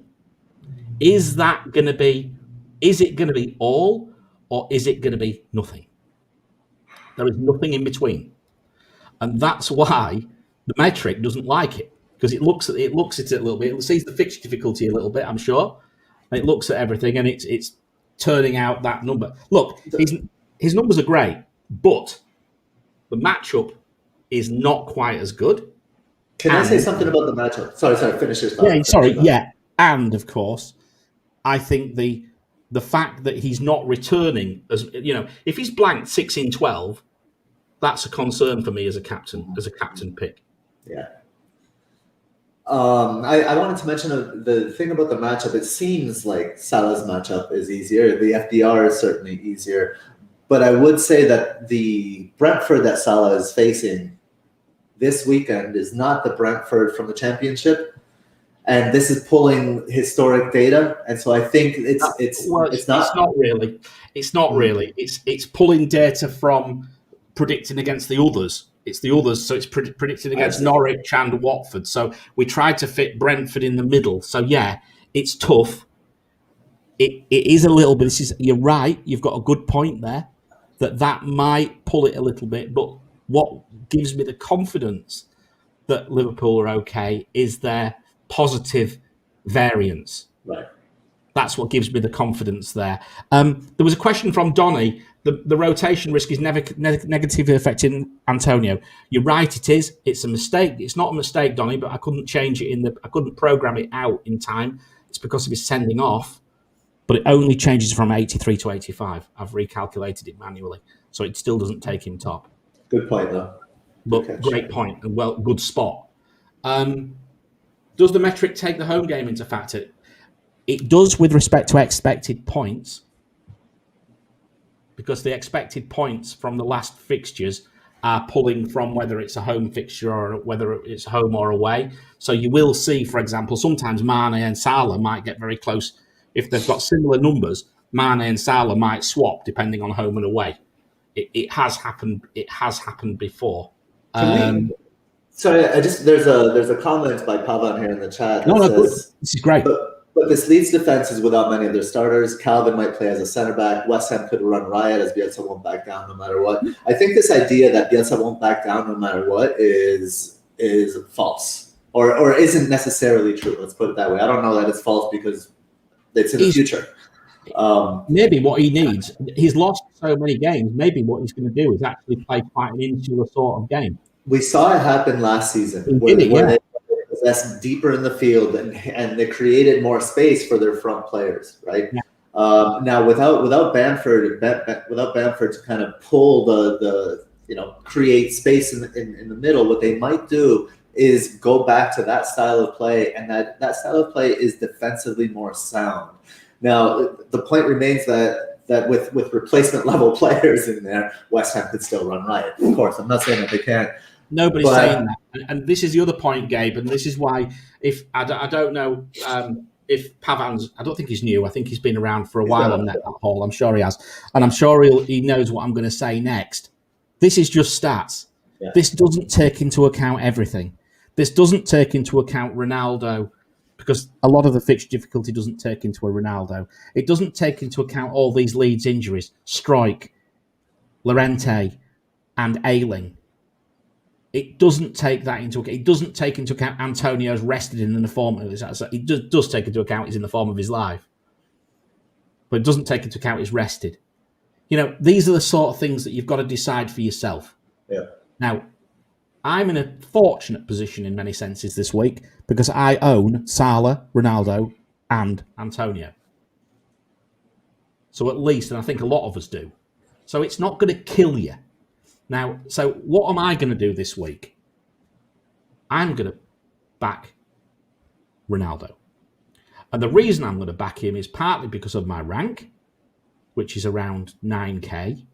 Is it going to be all, or is it going to be nothing? There is nothing in between. And that's why the metric doesn't like it, because it looks at it a little bit. It sees the fixture difficulty a little bit, I'm sure. And it looks at everything, and it's turning out that number. Look, his numbers are great, but the matchup is not quite as good. Can I say something about the matchup? Sorry, finish your thought. Yeah. And of course, I think the fact that he's not returning, as if he's blanked 6 in 12, that's a concern for me as a captain pick. Yeah. I wanted to mention the thing about the matchup. It seems like Salah's matchup is easier. The FDR is certainly easier. But I would say that the Brentford that Salah is facing this weekend is not the Brentford from the Championship. And this is pulling historic data. And so I think it's not. It's not really. It's pulling data from predicting against the others. It's the others, so it's predicted against Norwich and Watford. So we tried to fit Brentford in the middle. So yeah, it's tough. It is a little bit. You're right. You've got a good point there. That might pull it a little bit. But what gives me the confidence that Liverpool are okay is their positive variance. Right. That's what gives me the confidence there. There was a question from Donny. The rotation risk is never negatively affecting Antonio. You're right, it is. It's a mistake. It's not a mistake, Donny, but I couldn't change it I couldn't program it out in time. It's because of his sending off, but it only changes from 83 to 85. I've recalculated it manually, so it still doesn't take him top. Good point, though. But great point, and good spot. Does the metric take the home game into factor? It does with respect to expected points, because the expected points from the last fixtures are pulling from whether it's a home fixture or whether it's home or away. So you will see, for example, sometimes Mane and Salah might get very close if they've got similar numbers. Mane and Salah might swap depending on home and away. It has happened. It has happened before. Sorry, there's a comment by Pavan here in the chat that says this is great. But this Leeds defense is without many of their starters. Calvin might play as a center back. West Ham could run riot as Bielsa won't back down no matter what. I think this idea that Bielsa won't back down no matter what is false or isn't necessarily true. Let's put it that way. I don't know that it's false because it's in the future. Maybe what he needs, he's lost so many games. Maybe what he's going to do is actually play quite an insular sort of game. We saw it happen last season where they possessed deeper in the field and they created more space for their front players, right? Yeah. Now without Bamford to kind of pull the create space in the middle, what they might do is go back to that style of play, and that style of play is defensively more sound. Now the point remains that with replacement level players in there, West Ham could still run riot. Of course, I'm not saying that they can't. Nobody's saying that, and this is the other point, Gabe, and this is why if I don't know if Pavan's, I don't think he's new. I think he's been around for a while on that Hall. I'm sure he has, and I'm sure he knows what I'm going to say next. This is just stats. Yeah. This doesn't take into account everything. This doesn't take into account Ronaldo, because a lot of the fixture difficulty doesn't take into a Ronaldo. It doesn't take into account all these Leeds injuries, Strike, Llorente, and Ayling. It doesn't take that into account. It doesn't take into account Antonio's rested in the form of his. It does take into account he's in the form of his life, but it doesn't take into account he's rested. These are the sort of things that you've got to decide for yourself. Yeah. Now, I'm in a fortunate position in many senses this week because I own Salah, Ronaldo, and Antonio. So at least, and I think a lot of us do. So it's not going to kill you. Now, so what am I going to do this week? I'm going to back Ronaldo. And the reason I'm going to back him is partly because of my rank, which is around 9k,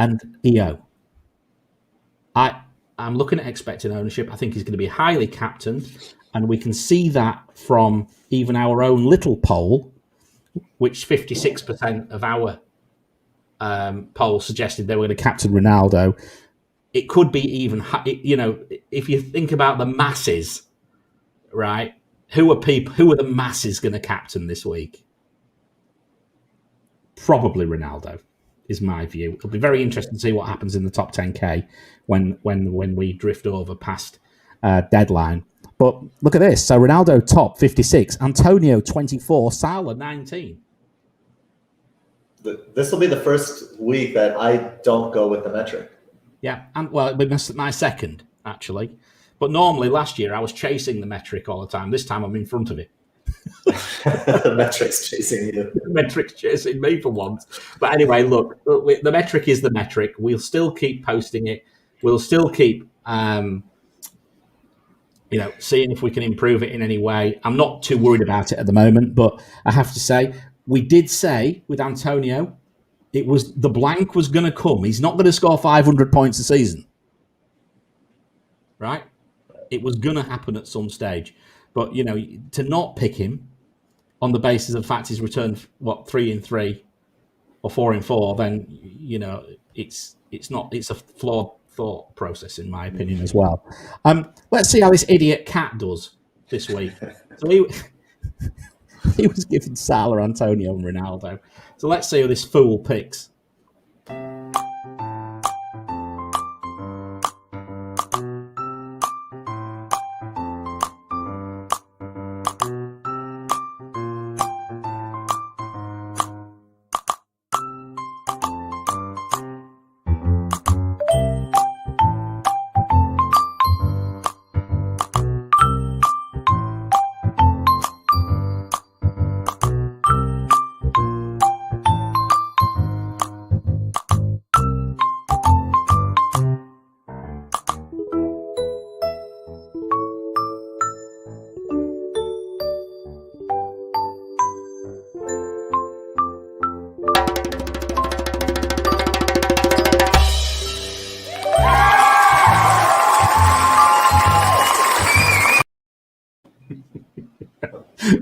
and EO. I'm looking at expected ownership. I think he's going to be highly captained, and we can see that from even our own little poll, which 56% of our poll suggested they were going to captain Ronaldo. It could be even, if you think about the masses, right? Who are the masses going to captain this week? Probably Ronaldo, is my view. It'll be very interesting to see what happens in the top 10k when we drift over past deadline. But look at this. So Ronaldo top 56, Antonio 24, Salah 19. This will be the first week that I don't go with the metric. Yeah, and it'll be my second, actually. But normally last year I was chasing the metric all the time. This time I'm in front of it. The metric's chasing you. The metric's chasing me for once. But anyway, look, the metric is the metric. We'll still keep posting it. We'll still keep, seeing if we can improve it in any way. I'm not too worried about it at the moment, but I have to say, we did say with Antonio, the blank was going to come. He's not going to score 500 points a season, right? It was going to happen at some stage. But, to not pick him on the basis of the fact he's returned, 3 in 3 or 4 in 4, then, it's a flawed thought process, in my opinion, as well. Let's see how this idiot cat does this week. So he was giving Salah, Antonio, and Ronaldo. So let's see who this fool picks.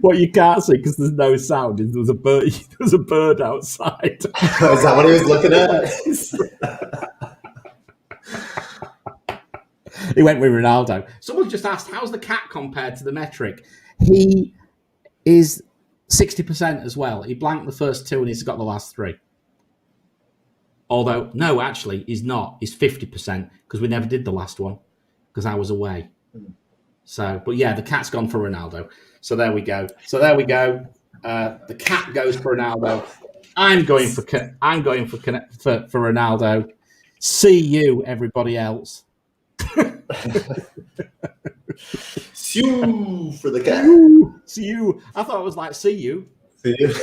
What you can't see because there's no sound is there's a bird. There's a bird outside. Is that what he was looking at? He went with Ronaldo. Someone just asked, how's the cat compared to the metric? He is 60% as well. He blanked the first two and he's got the last three. Although, no, actually, he's not. He's 50% because we never did the last one because I was away. So, but yeah, the cat's gone for Ronaldo. So there we go. The cat goes for Ronaldo. I'm going for Ronaldo. See you, everybody else. See you for the cat. See you. I thought it was like see you. See you.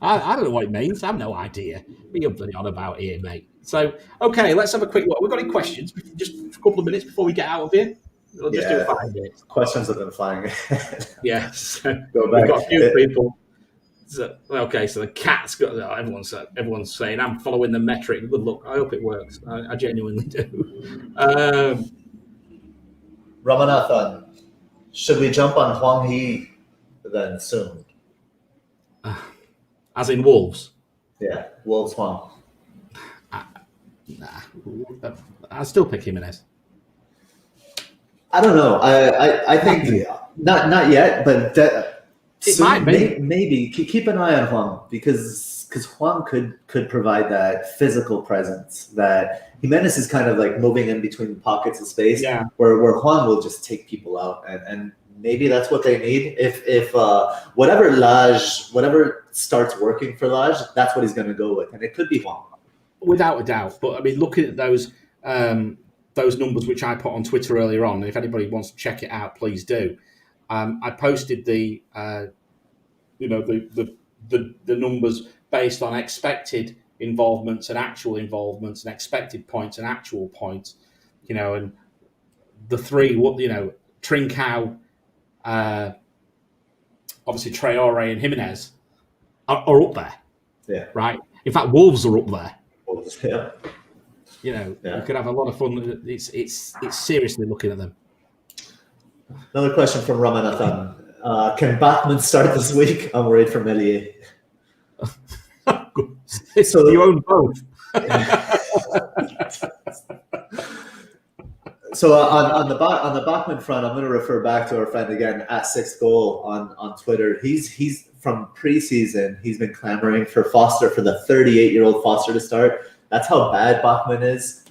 I don't know what it means. I have no idea. What are you bloody on about here, mate? So, okay, let's have a quick look. We've got any questions? Just a couple of minutes before we get out of here. We'll just do 5 minutes. Questions have been flying. Yes. Go back. We've got a few people. So, okay, so the cat's got. Everyone's saying I'm following the metric. Good luck. I hope it works. I genuinely do. Ramanathan, should we jump on Huang He then soon? As in Wolves? Yeah, Wolves Huang. Nah. I'll still pick Jimenez. I don't know. I think not yet, but it might be. Maybe keep an eye on Huang because Huang could provide that physical presence that Jimenez is kind of like moving in between pockets of space. Yeah. Where Huang will just take people out and maybe that's what they need. If whatever starts working for Lage, that's what he's going to go with, and it could be Huang. Without a doubt. But I mean, looking at those numbers which I put on Twitter earlier on, and if anybody wants to check it out, please do. I posted the numbers based on expected involvements and actual involvements and expected points and actual points, and the three, Trincao, obviously Traore and Jimenez are up there. Yeah. Right. In fact, Wolves are up there. Yeah. You could have a lot of fun. It's seriously looking at them. Another question from Ramanathan. Can Bachmann start this week? I'm worried for Melier. So you own both. So on the Bachmann front, I'm going to refer back to our friend again at 6goal on Twitter. He's from preseason. He's been clamoring for Foster, for the 38-year-old Foster to start. That's how bad Bachmann is.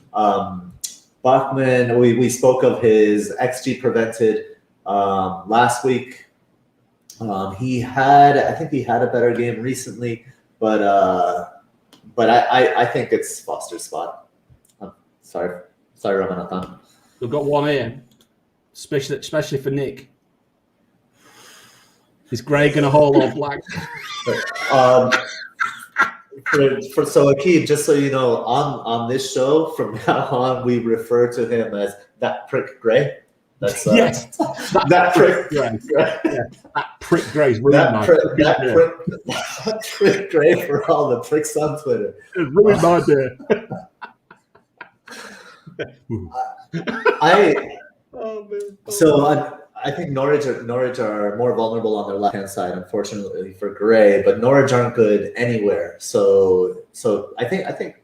Bachmann, we spoke of his XG prevented last week. I think he had a better game recently, but I think it's Foster's spot. Sorry, Ramanathan. We've got one here, especially for Nick. Is Gray going to haul off black? So Akeem, just so you know, on this show from now on, we refer to him as that prick Gray. That's yes, that prick Gray. Yeah, that prick Gray's ruined my that prick Gray for all the pricks on Twitter. It's ruined my day. I think Norwich are more vulnerable on their left-hand side, unfortunately for Gray, but Norwich aren't good anywhere. So I think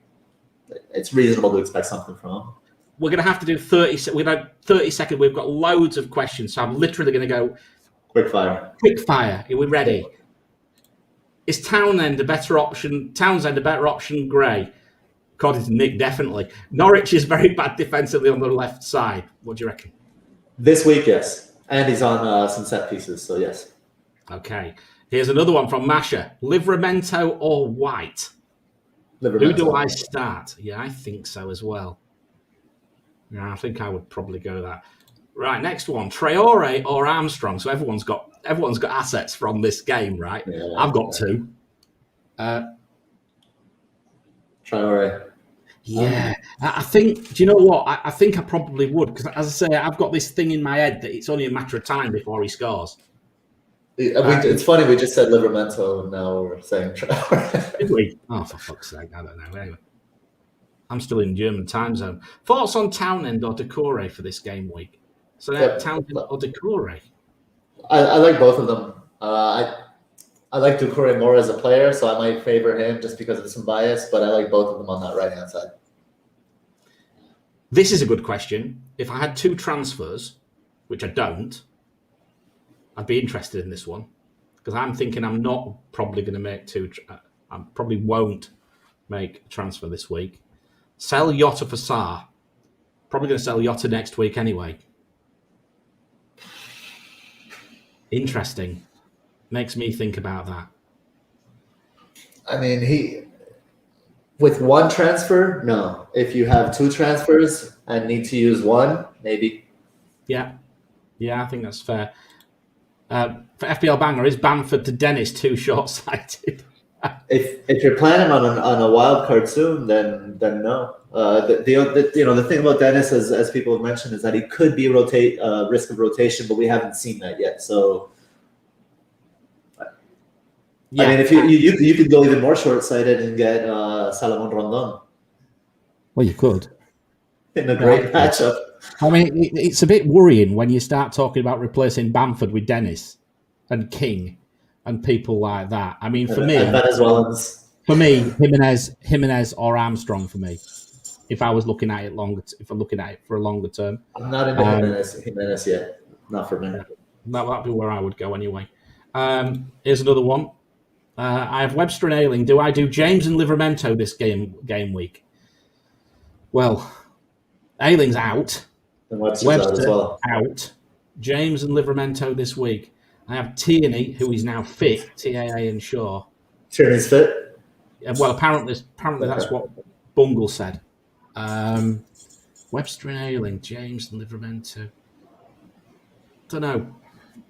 it's reasonable to expect something from them. We're going to have to do 30. We've had 30 seconds. We've got loads of questions, so I'm literally going to go quick fire. Are we ready? Is Townsend a better option? Gray? According to Nick, definitely. Norwich is very bad defensively on the left side. What do you reckon? This week, yes. And he's on some set pieces, so yes. Okay. Here's another one from Masha. Livramento or White? Livramento. Who do I start? Yeah, I think so as well. Yeah, I think I would probably go that. Right, next one. Traore or Armstrong? So everyone's got assets from this game, right? Yeah, I've got two. Traore. Yeah, I think. Do you know what? I think I probably would because, as I say, I've got this thing in my head that it's only a matter of time before he scores. It's funny. We just said Livramento, and now we're saying Traore. Did we? Oh, for fuck's sake! I don't know. Anyway, I'm still in German time zone. Thoughts on Townsend or Decore for this game week? So Townsend or Decore? I like both of them. I like Doucouré more as a player, so I might favor him just because of some bias, but I like both of them on that right-hand side. This is a good question. If I had 2 transfers, which I don't, I'd be interested in this one because I'm thinking I'm not probably going to make 2. I probably won't make a transfer this week. Sell Jota for Sarr. Probably going to sell Jota next week anyway. Interesting. Makes me think about that. I mean, with 1 transfer, no. If you have 2 transfers and need to use 1, maybe. Yeah, I think that's fair. For FPL Banger, is Bamford to Dennis too short-sighted? If you're planning on a wild card soon, then no. The thing about Dennis, as people have mentioned, is that he could be risk of rotation, but we haven't seen that yet. So, yeah. I mean, if you could go even more short-sighted and get Salomon Rondon. Well, you could in a great matchup. I mean, it's a bit worrying when you start talking about replacing Bamford with Dennis and King and people like that. I mean, for me, Venezuelans. For me, Jimenez or Armstrong for me. If I was looking at it if I'm looking at it for a longer term. I'm not into Jimenez yet. Not for me. That'd be where I would go anyway. Here's another one. I have Webster and Ayling. Do I do James and Livramento this game week? Well, Ayling's out. And Webster's out as well. Out. James and Livramento this week. I have Tierney, who is now fit. TAA and Shaw. Tierney's fit? Well, apparently that's what Bungle said. Webster and Ayling, James and Livramento. Don't know.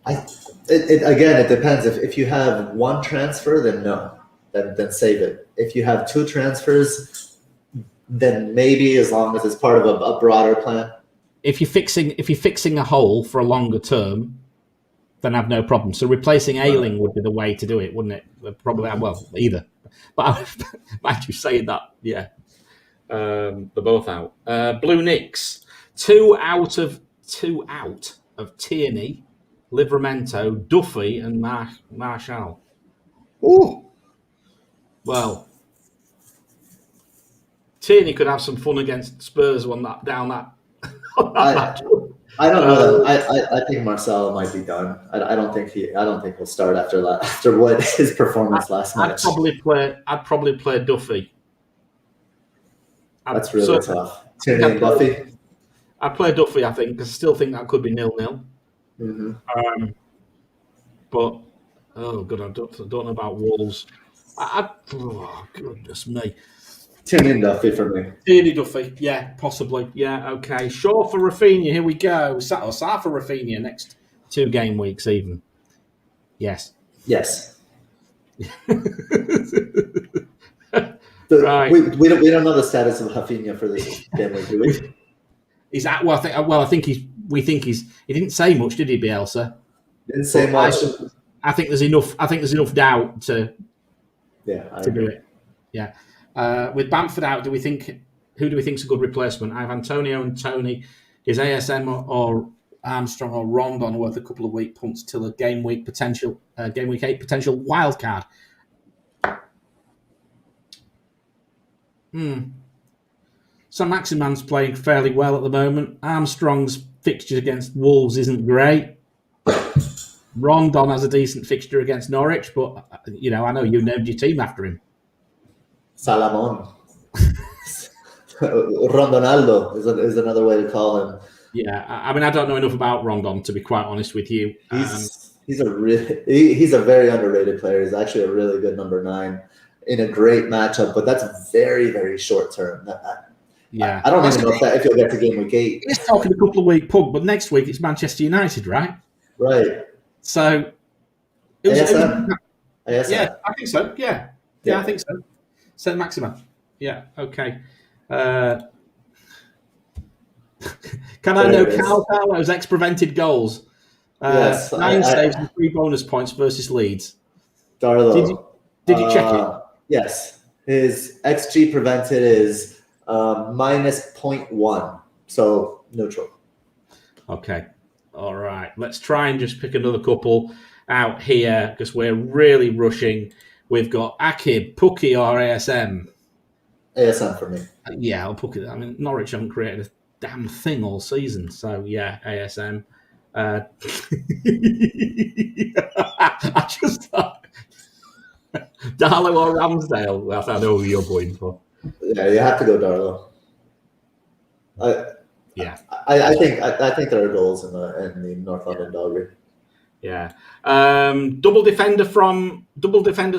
It depends. If you have 1 transfer, then no. Then save it. If you have 2 transfers, then maybe, as long as it's part of a broader plan. If you're fixing a hole for a longer term, then I've no problem. So replacing Ayling would be the way to do it, wouldn't it? Probably, well, either. But mind you saying that, yeah. They're both out. Blue Knicks, 2 out of Tierney, Livramento, Duffy, and Marshall. Ooh. Well, Tierney could have some fun against Spurs on that match. I don't know. I think Marcelo might be done. I don't think he'll start after what his performance last match. I'd probably play Duffy. That's really tough. Tierney and Duffy. I'd play Duffy, I think, because I still think that could be 0-0. Mm-hmm. But oh god, I don't know about Wolves. Oh goodness me. Tierney and Duffy for me. Tierney, Duffy, yeah, possibly, yeah, okay. Shaw for Rafinha, here we go. Sarr for Rafinha next 2 game weeks even. Yes. Right. We don't know the status of Rafinha for this game week, do we? He's at I think he didn't say much, did he, Bielsa? Didn't say much. I think there's enough doubt to do it. Yeah. With Bamford out, who do we think is a good replacement? I have Antonio and Tony. Is ASM or Armstrong or Rondon worth a couple of week punts till a game week 8 potential wild card? So Maximan's playing fairly well at the moment. Armstrong's fixture against Wolves isn't great. Rondon has a decent fixture against Norwich, but I know you named your team after him. Salamon. Rondonaldo is another way to call him. Yeah, I mean, I don't know enough about Rondon, to be quite honest with you. He's a very underrated player. He's actually a really good number 9 in a great matchup, but that's very, very short term. Yeah, I don't even know if he'll get to game week 8. He's talking a couple of week pub, but next week it's Manchester United, right? Right. So, ASM. Yeah, I think so. Yeah, I think so. Saint Maximin. Yeah, okay. Can I know Carlo's ex-prevented goals? Yes. 9 saves and 3 bonus points versus Leeds. Darlow. Did you check it? Yes. His XG prevented is minus 0.1, so neutral. Okay. All right. let's try and just pick another couple out here because we're really rushing. We've got Akib, Pookie, or ASM. ASM for me. Yeah, I'll Pookie. I mean, Norwich haven't created a damn thing all season, so yeah, ASM. I just thought Darlow or Ramsdale. Well, I know who you're going for. Yeah, you have to go Darlow. I think there are goals in the North London derby. Yeah, double defenders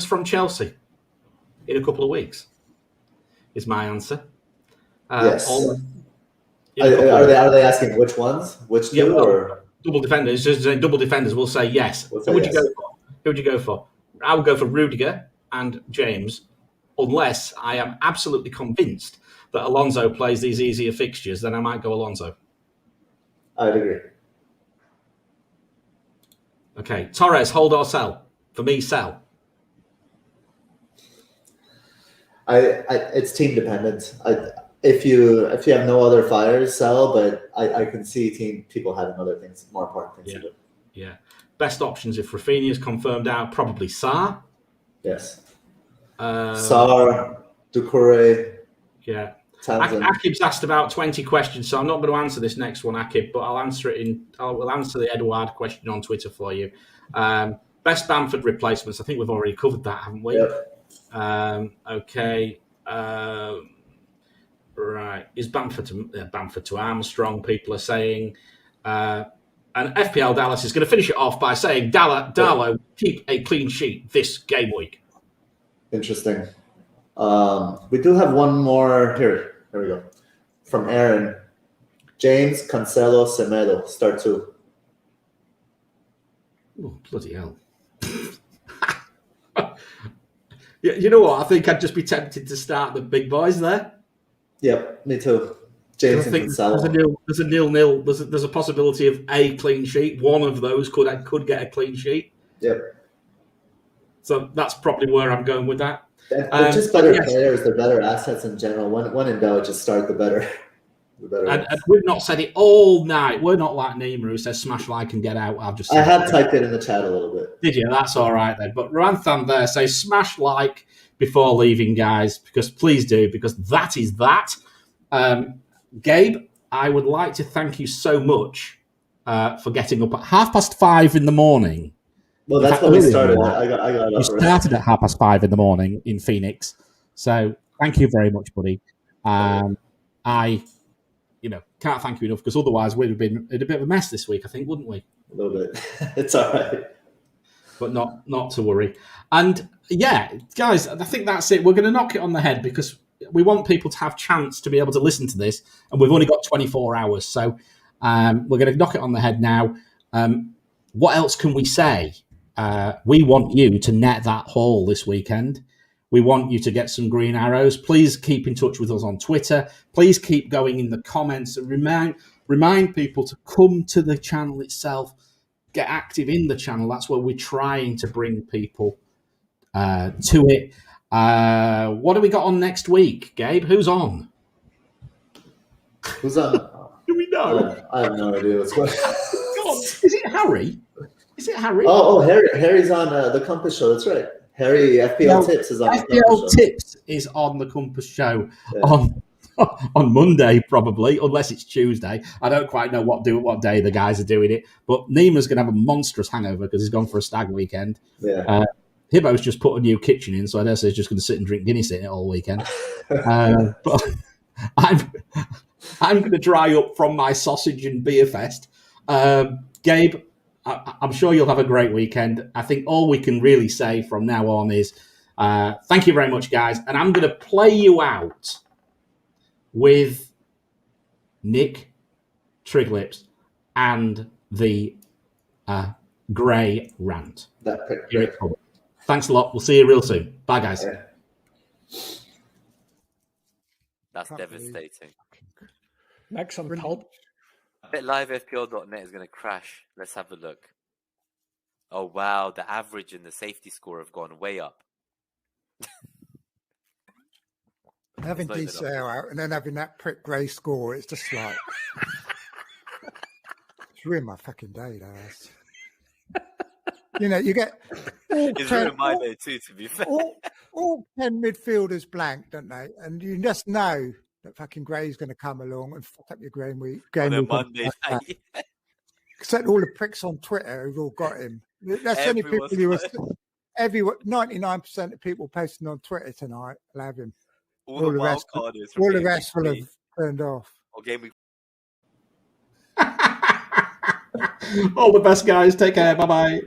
from Chelsea in a couple of weeks is my answer. Yes. Are they asking which ones? Which two? Or double defenders? Just double defenders. We'll say yes. Who would you go for? Who would you go for? I would go for Rudiger and James, unless I am absolutely convinced that Alonso plays these easier fixtures. Then I might go Alonso. I'd agree. Okay, Torres, hold or sell? For me, sell. It's team dependent. If you have no other fires, sell. But I can see people having other things, more important things to do. Yeah. Best options if Rafinha's confirmed out, probably Sarr. Yes. Sarr, Doucouré. Yeah. Akib's asked about 20 questions, so I'm not going to answer this next one, Akib, but I'll answer it I'll answer the Edward question on Twitter for you. Best Bamford replacements. I think we've already covered that, haven't we? Yep. Okay. Right. Is Bamford to Armstrong? People are saying. And FPL Dallas is going to finish it off by saying Darlow keep a clean sheet this game week. Interesting. We do have one more here. There we go. From Aaron. James, Cancelo, Semedo. Start 2. Oh, bloody hell. You know what? I think I'd just be tempted to start the big boys there. Yep, me too. James and Cancelo. There's a 0-0. There's a possibility of a clean sheet. One of those could get a clean sheet. Yep. So that's probably where I'm going with that. They're just better players. They're better assets in general. When in doubt, just start the better. And we've not said it all night. We're not like Nima who says smash like and get out. I have typed it in the chat a little bit. Did you? That's all right then. But Ranthan there says smash like before leaving, guys, because please do, because that is that. Gabe, I would like to thank you so much for getting up at 5:30 in the morning. Well, that's when we started. I got up. You started at 5:30 in the morning in Phoenix. So thank you very much, buddy. I can't thank you enough because otherwise we'd have been in a bit of a mess this week, I think, wouldn't we? A little bit. It's all right. But not to worry. And yeah, guys, I think that's it. We're going to knock it on the head because we want people to have chance to be able to listen to this, and we've only got 24 hours. So we're going to knock it on the head now. What else can we say? We want you to net that haul this weekend. We want you to get some green arrows. Please keep in touch with us on Twitter. Please keep going in the comments and remind people to come to the channel itself. Get active in the channel. That's where we're trying to bring people to it. What do we got on next week, Gabe? Who's on? Who's on? Do we know? I have no idea what's going on. God, is it Harry? Is it Harry? Oh, Harry. Harry's on the Compass show. That's right. Harry, FPL Tips is on the Compass show. FPL Tips is on the Compass show on Monday, probably, unless it's Tuesday. I don't quite know what day the guys are doing it. But Nima's going to have a monstrous hangover because he's gone for a stag weekend. Yeah. Hibbo's just put a new kitchen in, so I dare say he's just going to sit and drink Guinness in it all weekend. But I'm going to dry up from my sausage and beer fest. Gabe, I'm sure you'll have a great weekend. I think all we can really say from now on is thank you very much, guys. And I'm going to play you out with Nick Triglips and the Grey Rant. Thanks a lot. We'll see you real soon. Bye, guys. Yeah. That's devastating. Next on pod. I bet livefpl.net is going to crash. Let's have a look. Oh, wow. The average and the safety score have gone way up. Having DCL out and then having that prick grey score, it's just like... ruined my fucking day, though. You know, you get It's ruined my day too, to be fair. all 10 midfielders blank, don't they? And you just know that fucking Gray's going to come along and fuck up your game week. On a Monday night. Except all the pricks on Twitter who've all got him. That's the only people you were. 99% of people posting on Twitter tonight will have him. All the rest will have turned off. Or Gameweek. All the best, guys. Take care. Bye-bye.